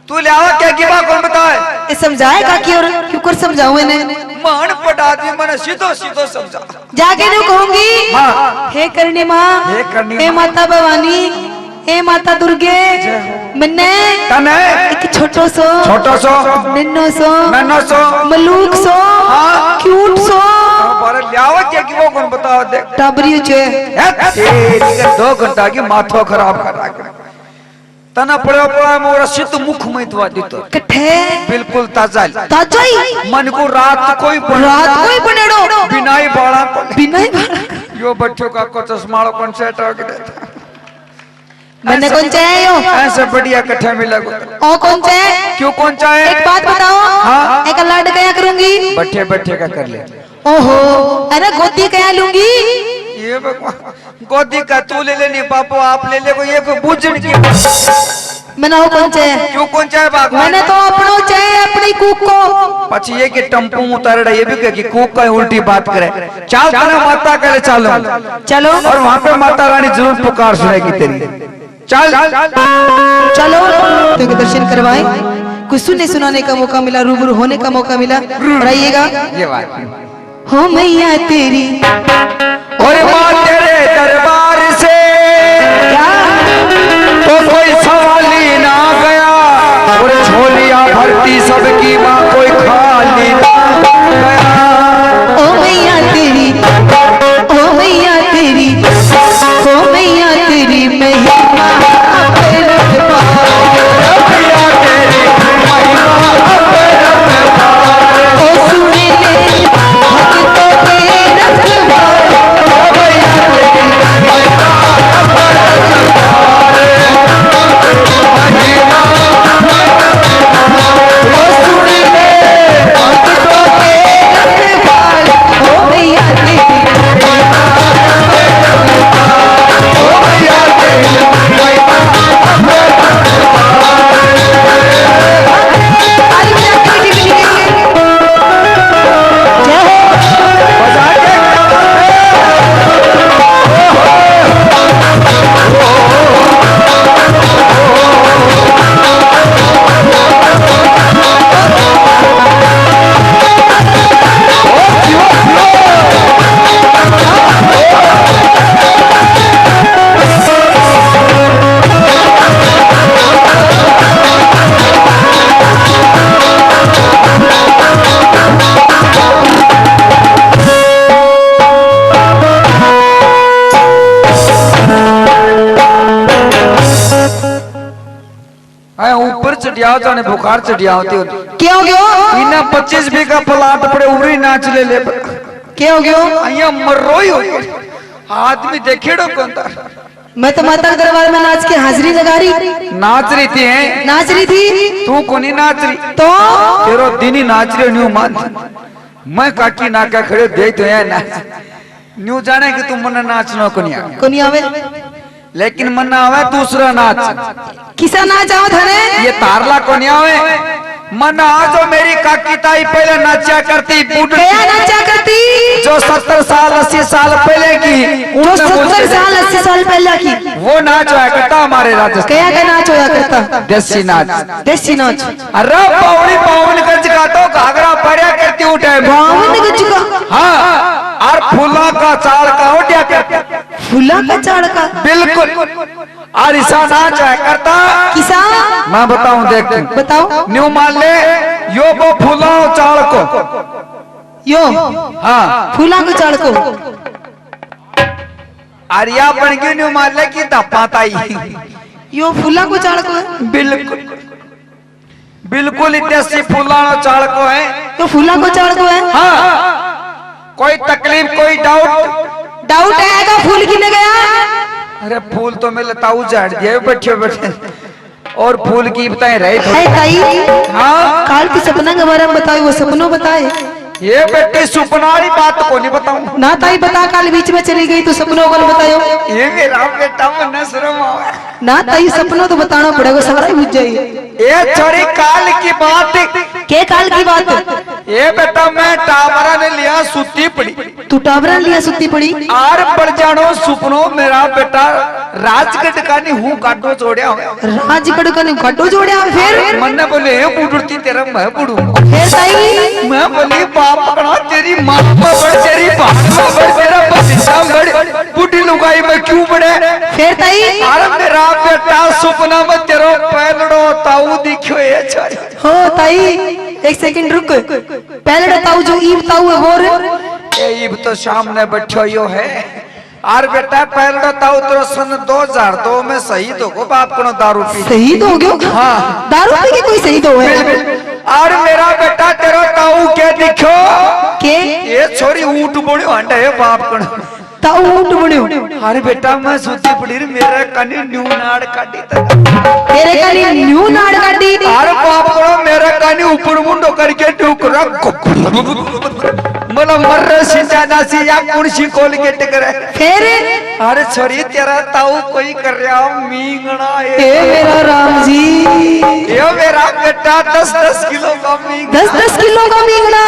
तू ले आवा क्या गिवा कौन बताए ये समझाएगा कि और क्यों कर समझाऊं इन्हें मान पटा दी मैंने सीधो समझा जाके नु कहूंगी हाँ। हे करणी माँ हे करणी हे माँ। माता भवानी हे माता दुर्गे मन्ने तने एक छोटो सो नन्नो सो नन्नो सो मलूक सो हाँ। क्यूट सो बारे ले आवा क्या गिवा कौन बताओ देख टाबरियो छे तेरी का 2 घंटा की माथो खराब कर रहा तना पड़ा मोरा सिद्ध मुख में दवा दितो कठे बिल्कुल ताजा ताजाई मन को रात कोई बनेड़ो बिनाई बाड़ा बिना ही बाड़ा यो बच्चों का को चश्माड़ो कौन सेट हो गया मैंने कौन चाहे यो ऐसे बढ़िया कट्ठा मिला ओ कौन चाहे क्यों कौन चाहे एक बात बताओ हाँ। एक लाड क्या करूंगी बैठे बैठे का कर ले ओहो अरे गोदी क्या लूंगी ये भगवान गोदी का तू ले लेनी पापो आप ले ले को ये कोई बुझन की मैंने वो कौन चाहे क्यों कौन चाहे भगवान मैंने तो अपनो चाहे अपनी कुक को पची ये कि टम्पू उतार ये भी कह कि कुक का उल्टी बात करे चाल तना माता करे चालो चलो और वहाँ पे माता रानी जरूर पुकार सुनेगी तेरी चल चलो तो दर्शन करवाए कुछ सुनने सुनाने का मौका मिला रूबरू होने का मौका मिला और आइएगा ये बात हो मैया तेरी और माँ तेरे दरबार से क्या तो कोई सवाल ही ना गया और झोलियां भरती सबकी माँ कोई खाली ना गया ओ मैया तेरी ओ मैया तेरी ओ मैया तेरी महिमा ओ सुने ले भक्तों के रखवारे ओ सुने ले क्या जाने बुखार चढ़िया होती हो क्यों क्यों इन्हें 25 बीघा प्लाट पड़े उरी नाच ले क्यों क्यों अहिया मर्रोई हो आदमी देखेड़ो कौन था मैं तो माता के दरबार में नाच के हाजिरी लगा रही नाच रही थी हैं नाच रही थी तू कोनी नाच रही तो तेरो दिनी नाच रही न्यू मान मैं काकी नाका खड़े देख तो है नाच न्यू जाने कि तुम मन नाचना कोनी कोनी आवे लेकिन मन आवे दूसरा नाच किसा नाच आओ थाने ये तारला कोनी आवे मन जो मेरी काकी ताई पहले नाचा करती क्या नाचा करती जो 70 साल 80 साल पहले की जो 70 साल 80 साल पहले की वो नाच होया करता हमारे राजस्थान क्या क्या नाच होया करता देसी नाच देसी नाच अरे पावन गंज का तो घाघरा पड़िया करती उठे बावन गज का हाँ और फूला का चाल का उठिया करती फूला का चाड़ का बिल्कुल और ऐसा नाच है करता किसा मैं बताऊं देख बताओ न्यू मान ले यो वो फूला चाल को यो हाँ फूला को चाड़ को आरिया बन गई न्यू मान ले की धप्पा ताई यो फूला को चाड़ को है बिल्कुल बिल्कुल देसी फूला चाल को है तो फूला को चाड़ को है हाँ कोई तकलीफ कोई डाउट आएगा फूल किने गया अरे फूल तो मैं लताऊ झाड़ दिया बैठे बैठे और फूल की बताए रहे है ताई हाँ काल की सपना के बारे में बताओ वो सपनों बताए ये बेटी सुपनारी बात को नहीं बताऊं ना ताई बता काल बीच में चली गई तो सपनों को बतायो ये मेरा बेटा मन शर्म आवे ना ताई सपनों तो बताना पड़ेगा सगरा बुझ जाइए ये छोरी काल की बात के काल की बात ये बेटा मैं टावरा ने लिया सुती पड़ी तू टावरा लिया सुती पड़ी आर पड़ जानो सुपनो मेरा बेटा राजगढ़ का नहीं हूँ काटो जोड़िया राजगढ़ का नहीं गड्ढो जोड़े फिर मन ने बोले बुढ़ती तेरा मैं बुढ़ू फिर ताई मैं बोली बाप पकड़ा तेरी माँ बड़ तेरी बाप बड़ तेरा बच्चा बड़ बूढ़ी लुगाई में क्यों बड़े फिर ताई अरे मेरा बेटा सुपना में तेरो पैलड़ो ताऊ दिखो ये छोरी हो ताई एक सेकंड रुक पहले बताओ जो ईब ताऊ है वो रे ये ईब तो सामने बैठो यो है आर बेटा पैलड़ो ताऊ तेरो सन 2002 में शहीद हो गो बाप को दारू पी शहीद हो गयो हाँ दारू पी के कोई शहीद हो है और मेरा बेटा तेरो ताऊ के दिखो के ये छोरी ऊंट बोलियो हंडा है बाप को ताऊ ऊंट बणियो अरे बेटा मैं सुती पड़ी मेरा कनी न्यू नाड़ काटी तक तेरे कनी न्यू नाड़ काटी अरे बाप को मेरा कनी ऊपर मुंडो करके टुकड़ा मला मर्र सीधा नासी या कुर्सी खोल के टकरे फिर अरे छोरी तेरा ताऊ कोई कर रहा मींगना ए मेरा राम जी ये मेरा बेटा 10-10 किलो का मींग 10-10 किलो का मींगना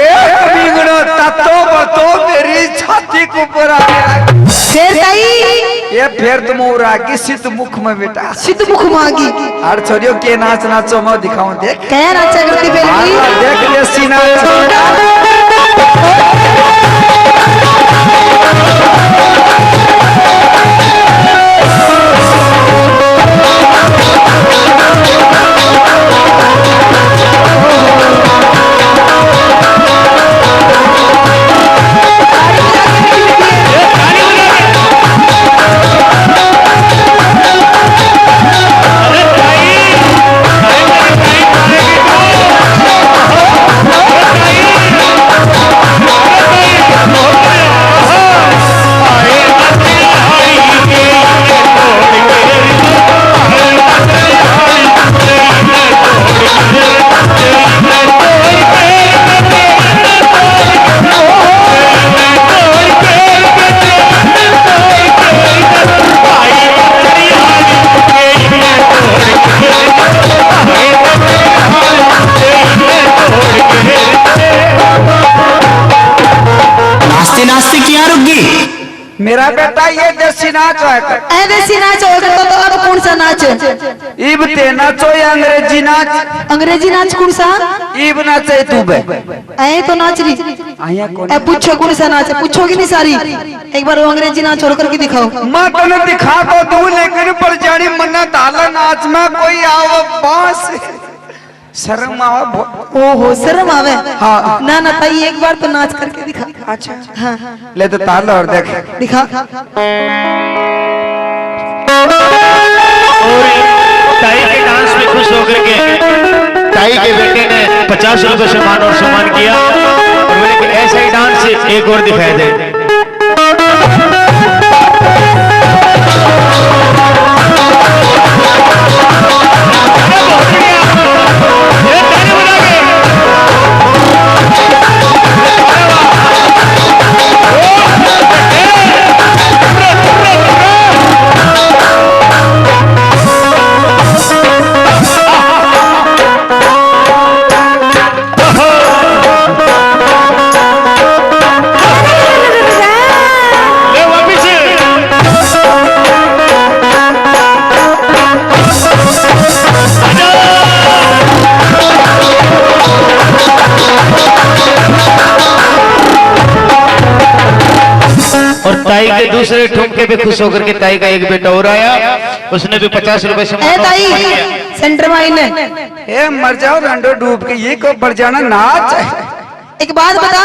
एक मींगना ततो बतो मेरी छाती के ऊपर आ गया फिर ताई ये फिर तुम और आगे सिद्ध मुख में बेटा सिद्ध मुख मांगी अरे छोरियों के नाच नाचो मैं दिखाऊं देख क्या नाचा करती बेलगी देख देसी नाच मेरा बेटा ये देसी नाच है देसी नाच होगा तो अब कौन सा नाच है इब ते नाचो या अंग्रेजी नाच अंग्रेजी नाच कौन सा इब नाचे तू बे ऐ तो नाच रही आया कौन ए पूछो कौन सा नाच है पूछोगी नहीं सारी एक बार वो अंग्रेजी नाच छोड़ करके दिखाओ मैं तने दिखा तो दूं लेकिन पर जानी मन्ना ताला नाच में कोई आव बांस शर्म आवे ओहो शर्म आवे हाँ ना ना ताई एक बार तो नाच करके दिखा अच्छा हाँ ले तो ताला और देख दिखा और ताई के डांस में खुश होकर के ताई के बेटे ने 50 रुपए से मान और सम्मान किया और बोले कि ऐसा ही डांस एक और दिखाया जाए। और ताई के दूसरे ठुमके पे खुश होकर के ताई का एक बेटा और आया, उसने भी 50 रुपए से ए ताई सेंटर में आईने ए मर जाओ रंडो डूब के ये को बढ़ जाना नाच है। एक बात बता,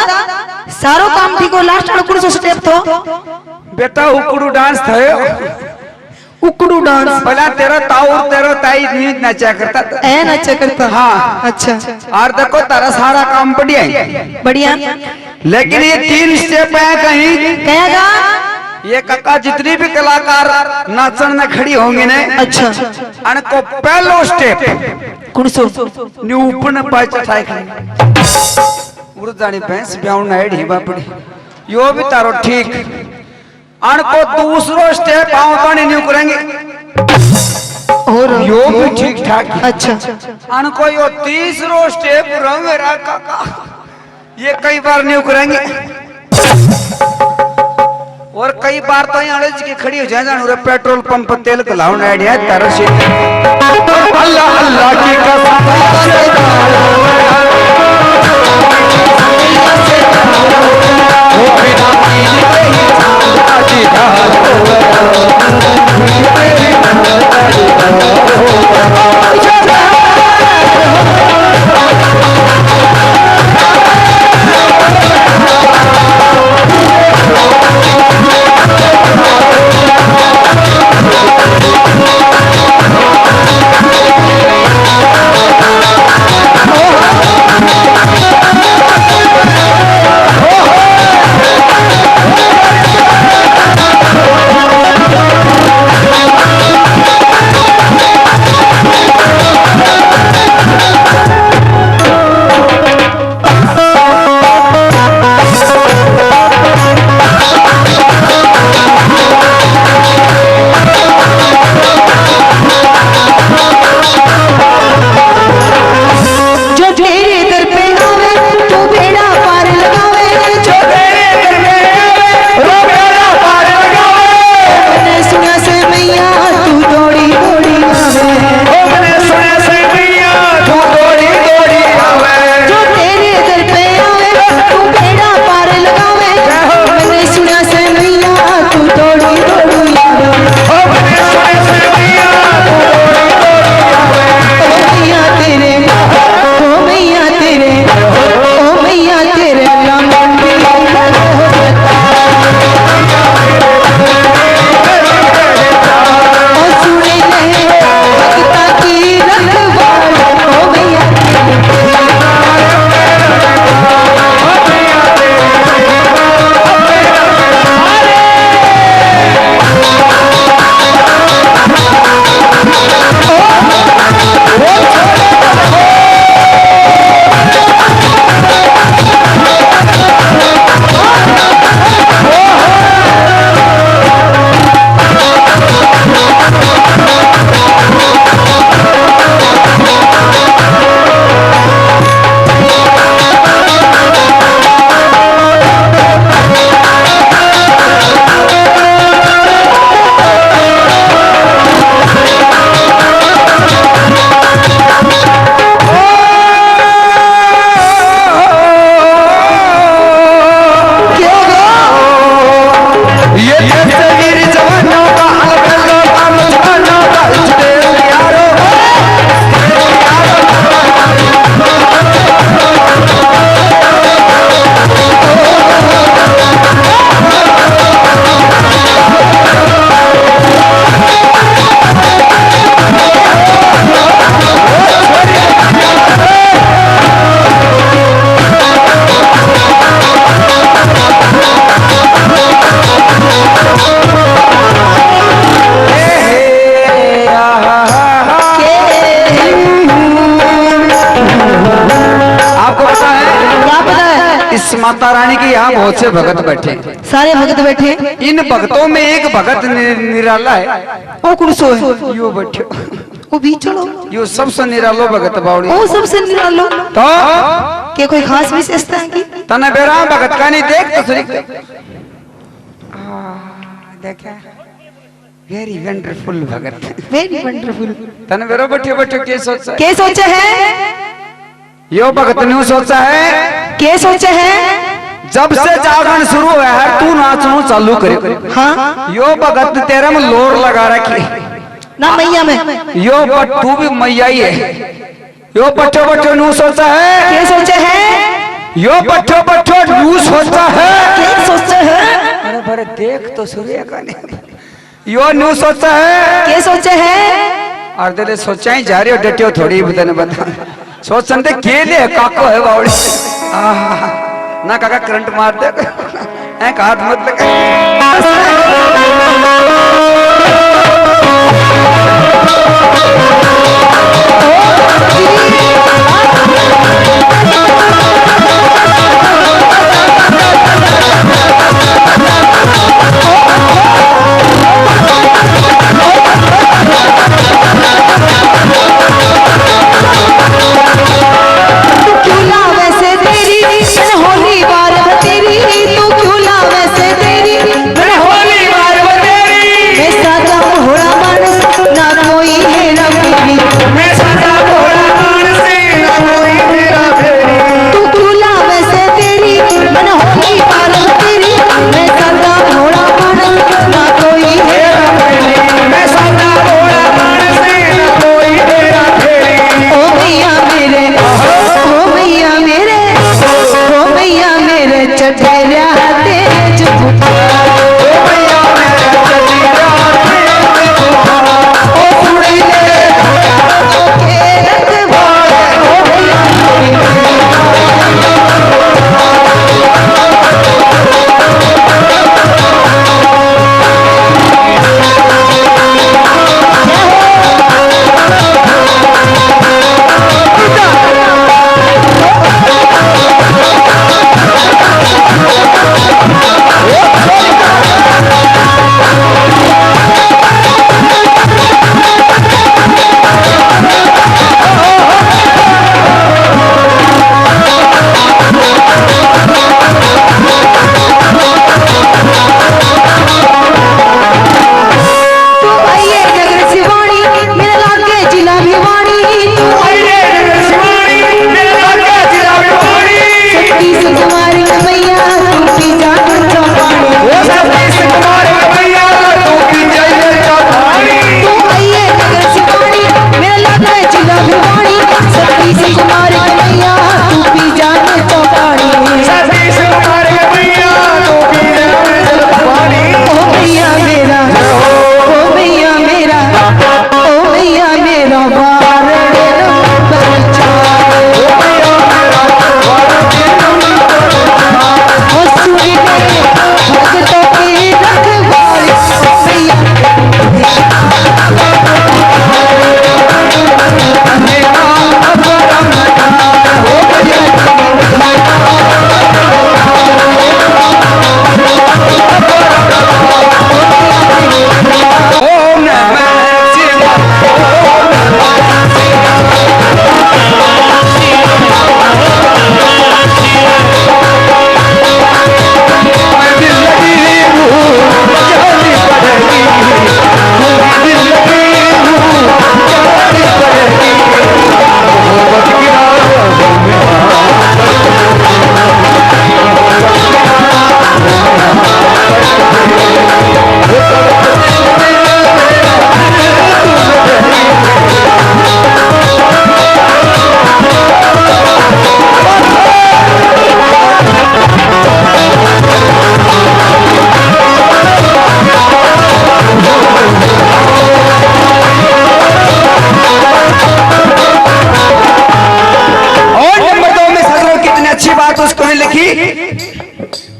सारो काम ठीक हो, लास्ट में कौन सा स्टेप तो बेटा उकड़ू डांस थे, उकड़ू डांस पहला तेरा ताऊ तेरा ताई नहीं नचा करता था। ए नचा करता। हाँ अच्छा और देखो तारा सारा काम बढ़िया है, बढ़िया। लेकिन ये 3 स्टेप है कहीं कहेगा ये काका जितनी भी कलाकार नाचन में खड़ी होंगी ने, अच्छा अनको पहलो स्टेप कौन सो न्यू ऊपर पाए चढ़ाई खड़ी उड़ जानी भैंस ब्याह नाइड ही बापड़ी यो भी तारो ठीक। अनको दूसरो स्टेप आओ पानी न्यू करेंगे और यो भी ठीक ठाक। अच्छा अनको यो तीसरो स्टेप रंग रा काका ये कई बार न्यू करेंगे और कई बार तो यहाँ की खड़ी हो जाए जानू पेट्रोल पंप तेल कलाओ नाइड है तारो से अल्लाह अल्लाह की ओ इस माता रानी के यहाँ बहुत से भगत बैठे हैं। सारे भगत बैठे हैं। इन भक्तों में एक भगत निराला है। ओ कौन सो है? यो बैठो, वो भी चलो। यो सबसे निरालो भगत बावड़ी। ओ सबसे निरालो। तो क्या कोई खास विशेषता है की? तने बेरा भगत का नहीं देख तो सुरी देखा वेरी वंडरफुल भगत, वेरी वंडरफुल। तने बेरो बैठे बैठे के सोचा क्या सोचा है? यो भगत ने सोचा है, क्या सोचा है? जब से जागरण शुरू हुआ है तू नाचनो चालू करे। हाँ यो भगत तेरे में लोर लगा रखी ना मैया में। यो बट तू भी मैया ही है। यो पट्टो पट्टो नू सोचा है, क्या सोचा है? यो पट्टो पट्टो नू सोचा है, क्या सोचा है? अरे बड़े देख तो सूर्य का नहीं। यो नू सोचा है, क्या सोचा है? और तेरे सोचा ही जा रही हो डटियो थोड़ी बतने बता सोचन दे के लिए काको है बावड़ी। ना काका करंट मार दे ऐ हाथ मत लगा।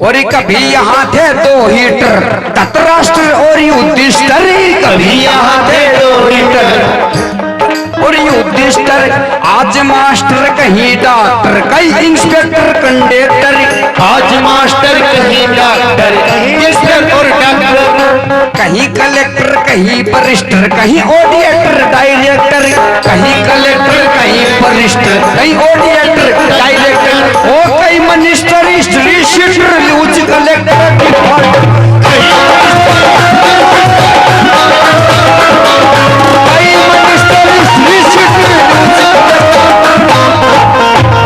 और कभी यहाँ थे दो हीटर धृतराष्ट्र और युधिष्ठिर, कभी यहाँ थे दो हीटर और युधिष्ठिर। आज मास्टर कहीं डॉक्टर कहीं इंस्पेक्टर कंडक्टर, कहीं कलेक्टर कहीं वरिष्ठर कहीं ऑडिटर डायरेक्टर, कहीं कलेक्टर कहीं वरिष्ठर कहीं ऑडिटर डायरेक्टर, ओ कहीं मिनिस्टर स्ट्रीटर लूज कलेक्टर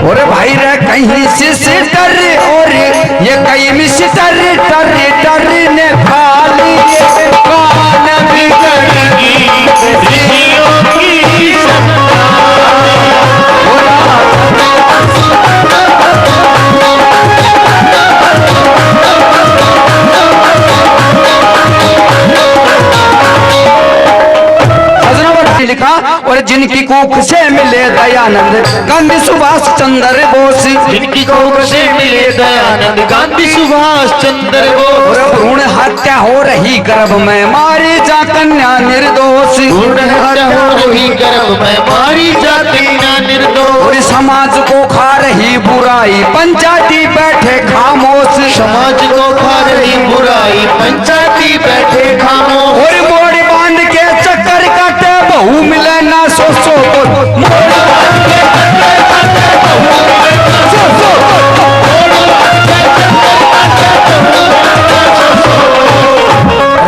और भाई रे कहीं सिस्टर और ये कहीं मिस्टर टर टर ने खाली कान बिगड़गी ऋषियों की लिखा। और जिनकी कोख से मिले दयानंद गांधी सुभाष चंद्र बोस, जिनकी कोख से मिले दयानंद गांधी सुभाष चंद्र बोस, और भ्रूण हत्या हो रही गर्भ में मारी जा कन्या निर्दोष, भ्रूण हत्या हो रही गर्भ में मारी जा कन्या निर्दोष, और समाज को खा रही बुराई पंचायती बैठे खामोश, समाज को खा रही बुराई पंचायती बैठे खामोश, और मोड़ बांध के चक्कर काटे बहू मिले ना सो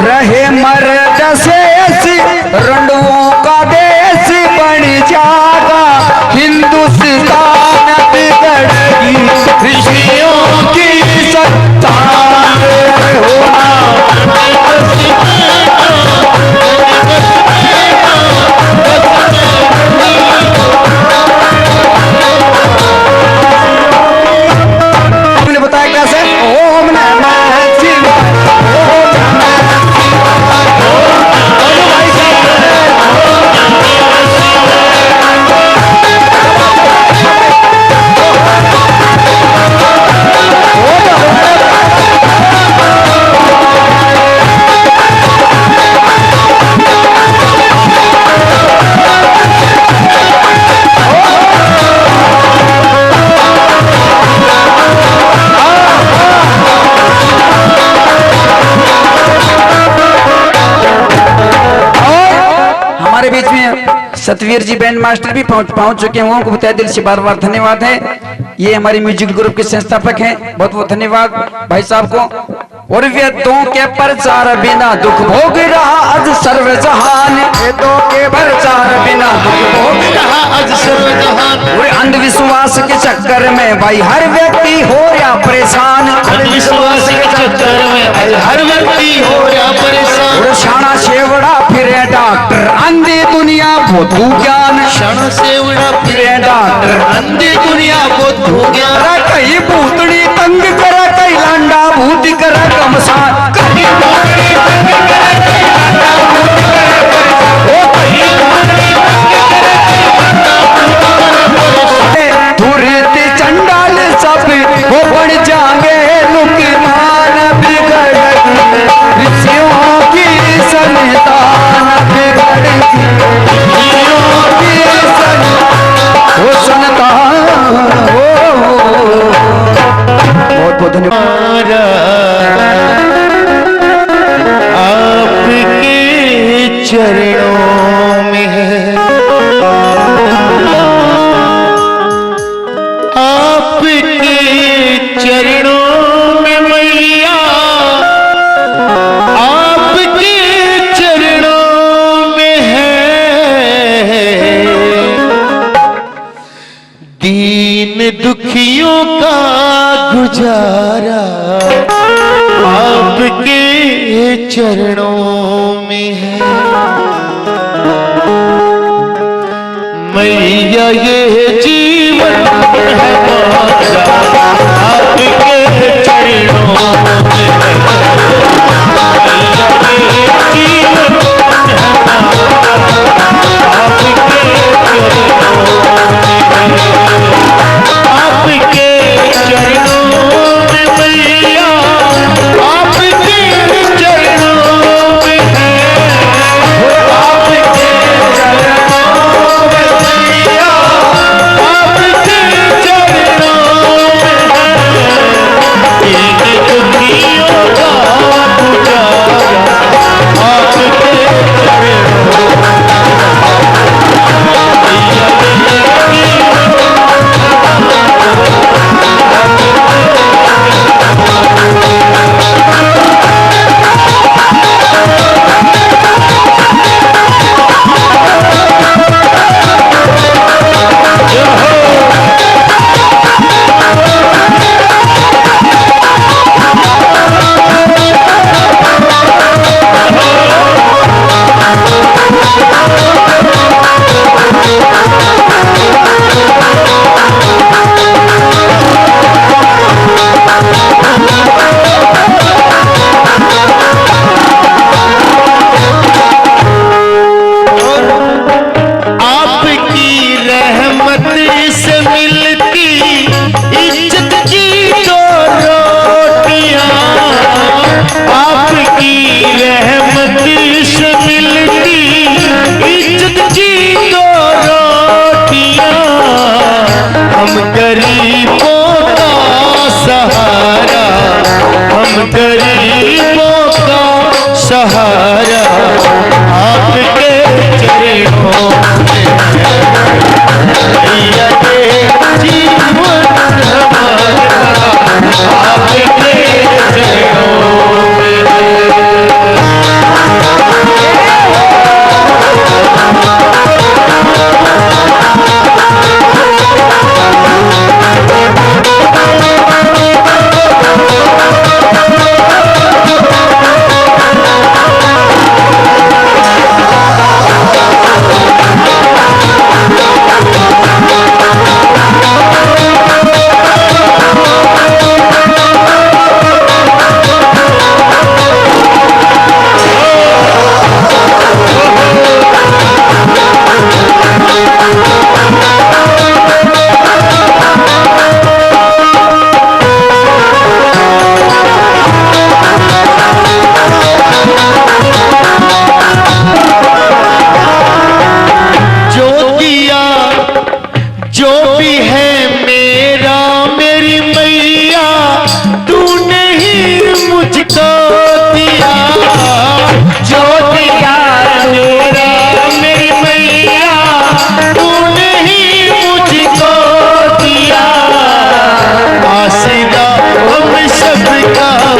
रहे मर्द से रंडुओं का देश बन जागा हिंदुस्तान बिगड़गी ऋषियों की संतान होना। बताया कैसे ओम नमः शिवाय ओम नमः बीच में सतवीर जी बैंड मास्टर भी पहुंच चुके हैं। उनको बताया दिल से बार बार धन्यवाद है। ये हमारे म्यूजिक ग्रुप के संस्थापक हैं, बहुत बहुत धन्यवाद भाई साहब को। और वेदों के प्रचार बिना दुख भोग रहा आज सर्व जहान, वेदों के प्रचार बिना दुख भोग रहा आज सर्व जहान। और अंधविश्वास के चक्कर में भाई हर व्यक्ति हो या परेशान, अंधविश्वास के चक्कर में भाई हर व्यक्ति हो या परेशान। और शाना शेवड़ा फिरे डॉक्टर अंधी दुनिया बोधू ज्ञान, क्षण से उड़ा फिरे डॉक्टर अंधी दुनिया बोधू ज्ञान। कहीं भूतड़ी तंग करा कहीं लांडा भूत करा कमसान, कहीं भूतड़ी तंग करा कहीं लांडा भूत करा ओ कहीं भूतड़ी तंग करा कहीं लांडा भूत करा। धुरते चंडाल सब वो बढ़ जाएंगे लुकमान बिगड़ ऋषियों की संतान बिगड़ेगी, ऋषियों की संतान बहुत बहुत धन्यवाद। आपके चरणों में है, आपके चरणों में मैया, आपके चरणों में है दीन दुखियों का गुजारा, आपके चरणों में है मैया ये जीवन हमारा, आपके चरणों में है मैया ये जीवन हमारा, आपके आपके चरणों में मैया, आपके चरणों में है, आपके चरणों में मैया,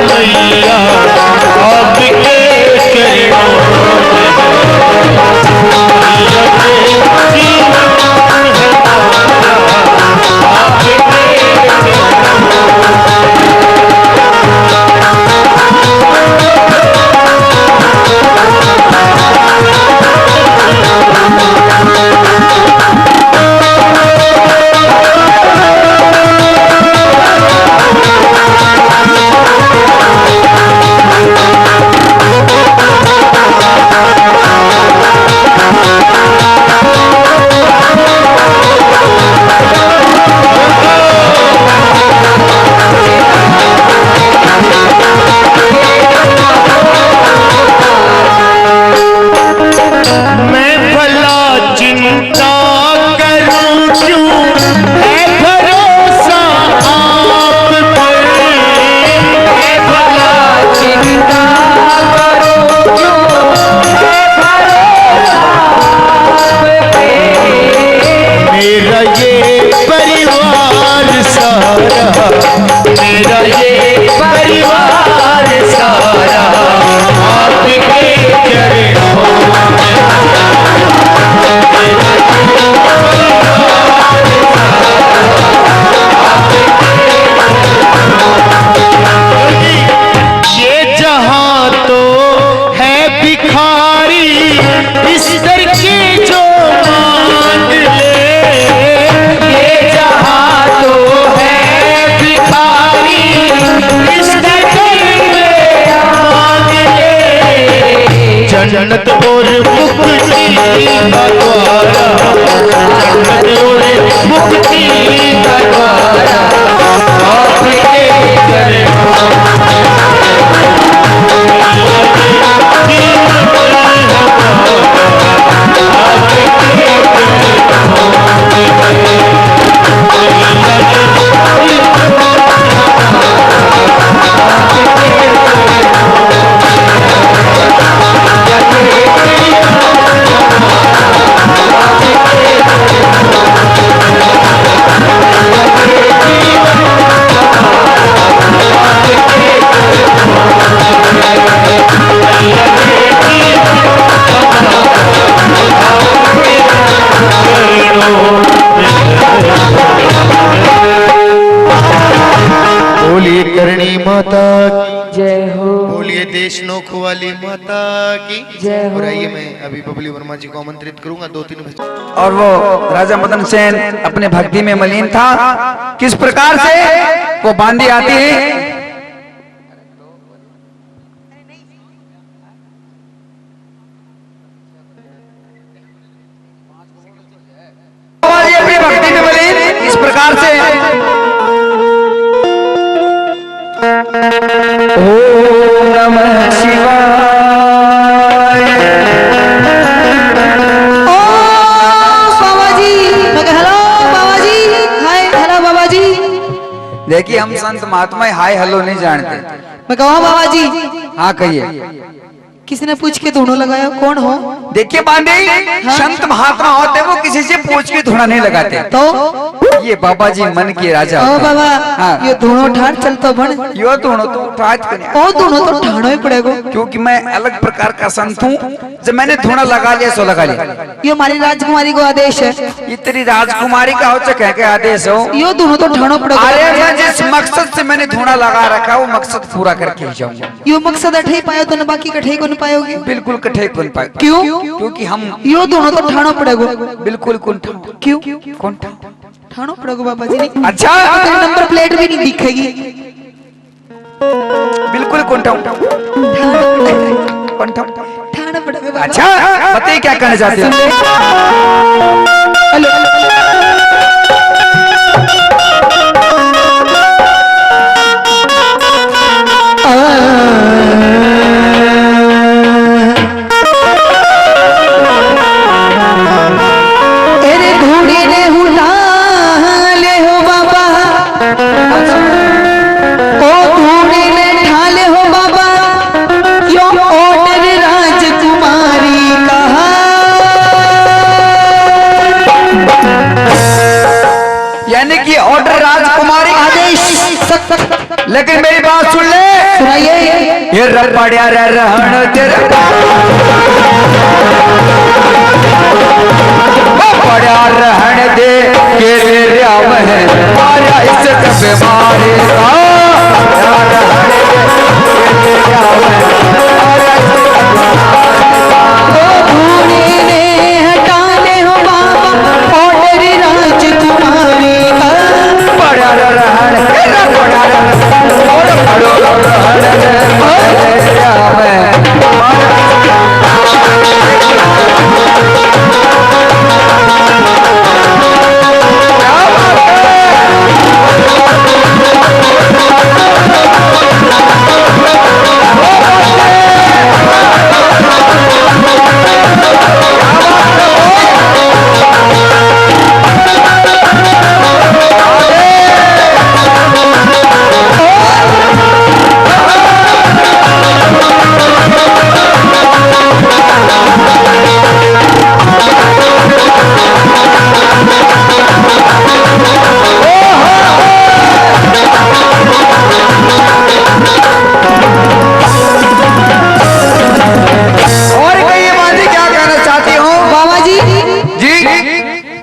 मैया आपके चरणों जन्नत और मुक्ति का द्वारा, जन्नत और मुक्ति का द्वारा आपके चरणों बोलिए करणी माता की जय हो। बोलिए देश नोख वाली माता की जय हो। और आइए मैं अभी बबली वर्मा जी को आमंत्रित करूंगा 2-3 बजे। और वो राजा मदन सेन अपने भक्ति में मलिन था, किस प्रकार से वो बांदी आती है। अपनी भक्ति में मलिन इस प्रकार से ओम नमः शिवाय। ओ बाबा जी, मैं कहा, हेलो बाबा जी, हाय हेलो बाबा जी। देखिए हम संत महात्मा हाय हेलो नहीं जानते। मैं कहा बाबा जी, हाँ कहिए। किसी ने पूछ के दोनों लगाया, कौन हो? देखिए बांधे, संत महात्मा होते वो किसी से पूछ के थोड़ा नहीं लगाते। तो ये बाबा जी मन के राजा ओ होते हैं। बाबा, हाँ। ये दोनों ठाट चलतो बन, यो दोनों तो ठाट कने। ओ दोनों तो ठाणो ही पड़ेगा, क्योंकि मैं अलग प्रकार का संत हूँ। जब मैंने धुना लगा लिया सो लगा लिया। ये हमारी राजकुमारी को आदेश है। ये तेरी राजकुमारी का हो चाहे क्या आदेश हो, यो दोनों तो ठाणो पड़ेगा। अरे मैं जिस मकसद से मैंने धुना लगा रखा वो मकसद पूरा करके ही जाऊंगा। यो मकसद अठे पायो तो न बाकी कठे को न पायोगे। बिल्कुल कठे कौन पाए। क्यों? क्योंकि हम यो दोनों तो ठाणो पड़ेगा। बिल्कुल कौन क्यों? कौन ठाणो पड़ेगा बाबा जी। अच्छा तेरी नंबर प्लेट भी नहीं दिखेगी। बिल्कुल कौन ठाणो पड़ेगा बाबा। अच्छा बताइए क्या कहना चाहते हो। हेलो अरे घोड़ी ने हुला ले हो बाबा, ओ घोड़ी ने ठाले हो बाबा, यो ऑर्डर राजकुमारी कहा। लेकिन मेरी बात सुन ले, सुनाइए। ये रपड़िया रे रहन तेरे पड़ा रहन दे के रे राम है आया इस बीमारी का रहन दे के रे राम है आया बूढ़े ने हटाने हो बाबा ऑर्डर राजकुमारी का। पड़ा रहन पड़ा रहन और पड़ो रहन दे के राम है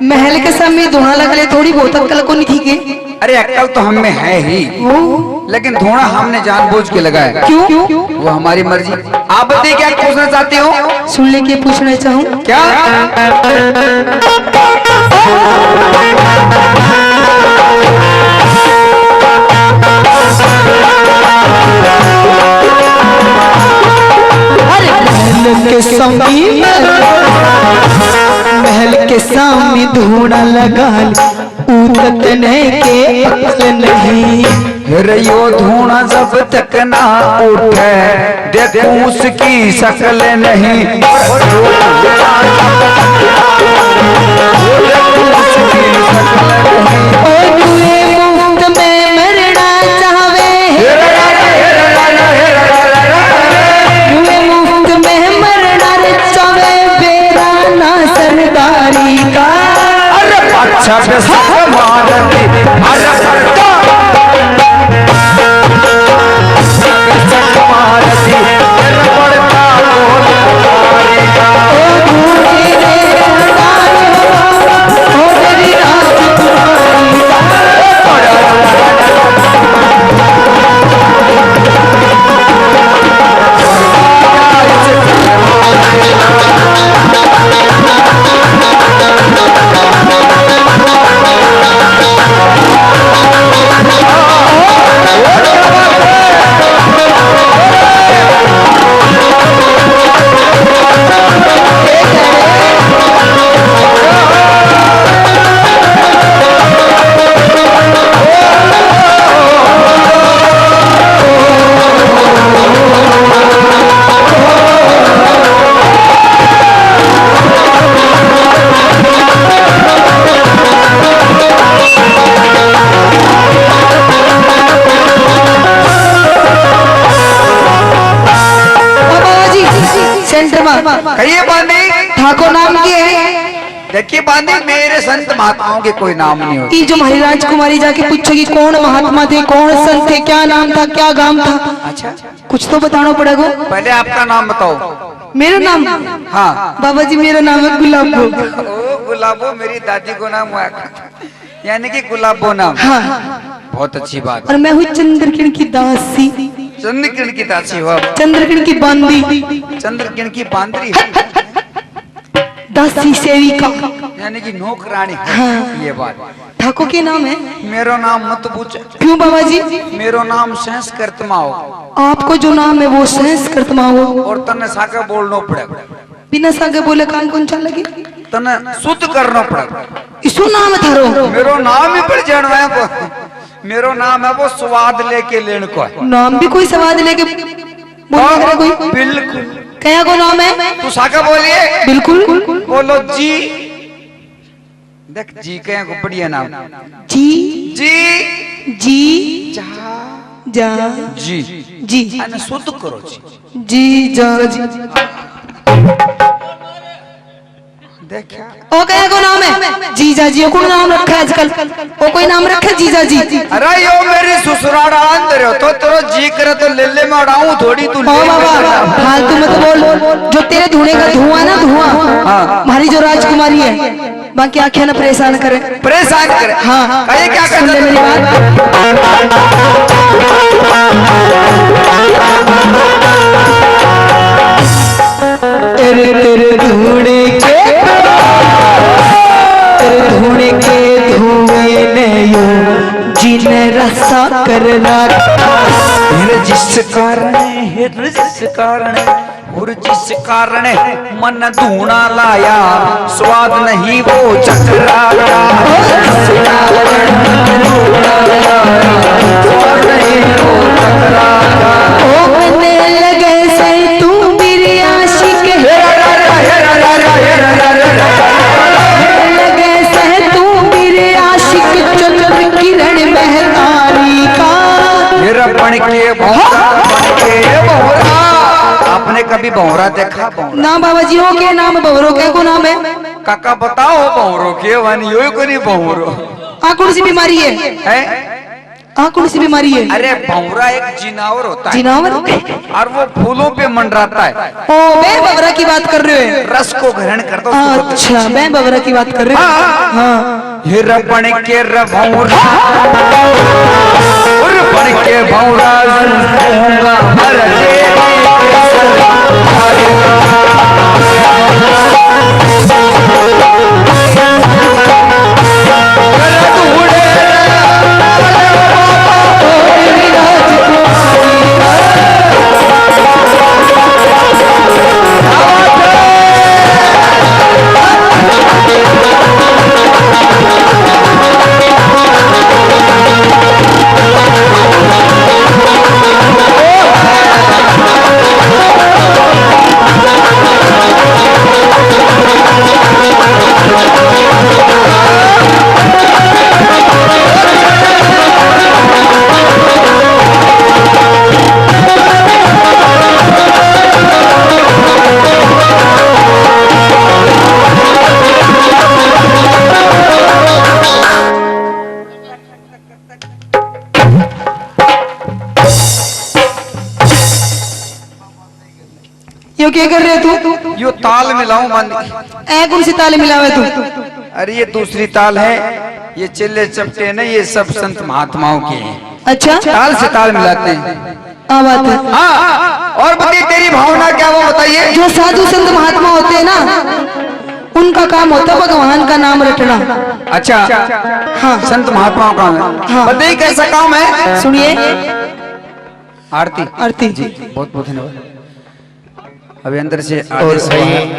महल के सामने धोना लगले थोड़ी बहुत अक्कल को नहीं थी के? अरे अक्कल तो हम में है ही, लेकिन धोना हमने जानबूझ के लगाया। क्यों? वो हमारी मर्जी। आप बताइए क्या पूछना चाहते हो? सुन ले के पूछना चाहूँ क्या? महल के सामने धोना लगा उतरने के अक्ल नहीं। रैयो धोना जब तक ना उठे देखो उसकी शक्ल नहीं। मुफ्त में मरना चाहे, मुफ्त में मरना चाहे बेरा ना सरदारी का। अच्छा मारती कहिए बांधी ठाकुर नाम की है। देखिए बांधी मेरे संत महात्माओं के कोई नाम नहीं होती। जो हमारी राजकुमारी जाके पूछेगी कौन महात्मा थे, कौन संत थे, क्या नाम था, क्या गांव था, अच्छा कुछ तो बताना पड़ेगा। पहले आपका नाम बताओ। मेरा नाम? हाँ बाबा जी मेरा नाम है गुलाबो। ओ गुलाबो, मेरी दादी को नाम हुआ यानी कि गुलाबो नाम। हाँ बहुत अच्छी बात। और मैं हुई चंद्रकिरण की दासी। चंद्रकिरण की दासी हो? चंद्रकिरण की बांदी। चंद्रकिरण की बांदरी दासी सेविका यानी कि नौकरानी। हाँ। ये बात ठाकुर के नाम है। मेरा नाम मत पूछ। क्यों बाबा जी? मेरा नाम संस्कृतमा हो। आपको जो नाम है वो संस्कृतमा हो और तने साके बोलना पड़ेगा। बिना सागे बोले कान कौन चल लगे? तने शुद्ध करना पड़ेगा। इसो नाम थारो? मेरा नाम ही पड़ जाना है। मेरा नाम है वो स्वाद लेके लेने को है। नाम भी कोई स्वाद लेके बोलने कोई? बिल्कुल। क्या को नाम है? तू साका बोलिए। बिल्कुल बोलो जी। देख जी कहीं को बढ़िया नाम। जी जी जी जा जी जी अने शुद्ध करो जी। जी जा जी। देखा ओ कहे को नाम है जीजा जी को नाम रखा है आजकल ओ कोई नाम रखा जीजा जी अरे यो मेरी ससुराड़ा अंदर हो तो तेरा जी करे तो ले ले मैं उड़ाऊं थोड़ी तू ले बाबा फालतू मत बोल जो तेरे धुएं का धुआं ना धुआं हमारी जो राजकुमारी है बाकी आंखें ना परेशान करे हाँ कहे क्या सुन ले मेरी बात तेरे धुएं के धुएं ने यूं जिन्हें रसा करना जिस कारण और जिस कारण मन धूना लाया स्वाद नहीं वो चकराया स्वाद नहीं वो चकराया ओ बनने लगे से तू मेरी आशिक लगे से तू मेरे आशिक चंद्र किरण महतारी का मेरा बन के भौरा आपने कभी भौरा देखा भौरा ना बाबा जी हो के नाम बवरो के को नाम है काका बताओ भौरो के वन यो को नहीं भौरो कौन सी बीमारी है कौन सी बीमारी है अरे भौरा एक जिनावर होता है जिनावर और वो फूलों पे मंडराता है ओ मैं बवरा की बात कर रहे हो रस को ग्रहण करता है अच्छा मैं बवरा की बात कर रहे हो हाँ ये रबण के भौरा बन के भौरा मर यो क्या कर रहे हो तू यो ताल मिलाऊं बंद कौन सी ताले मिलावे तू अरे ये दूसरी ताल है ये चिल्ले चपटे न ये सब संत महात्माओं के हैं अच्छा ताल से ताल मिलाते हैं बात है और बताइए तेरी भावना क्या वो बताइए जो साधु संत महात्मा होते हैं ना उनका काम होता है भगवान का नाम रटना अच्छा हाँ संत महात्माओं का है हाँ। बताइए कैसा काम है सुनिए आरती आरती जी बहुत बहुत धन्यवाद अभी अंदर से और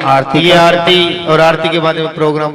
आरती ये आरती और आरती के बाद में प्रोग्राम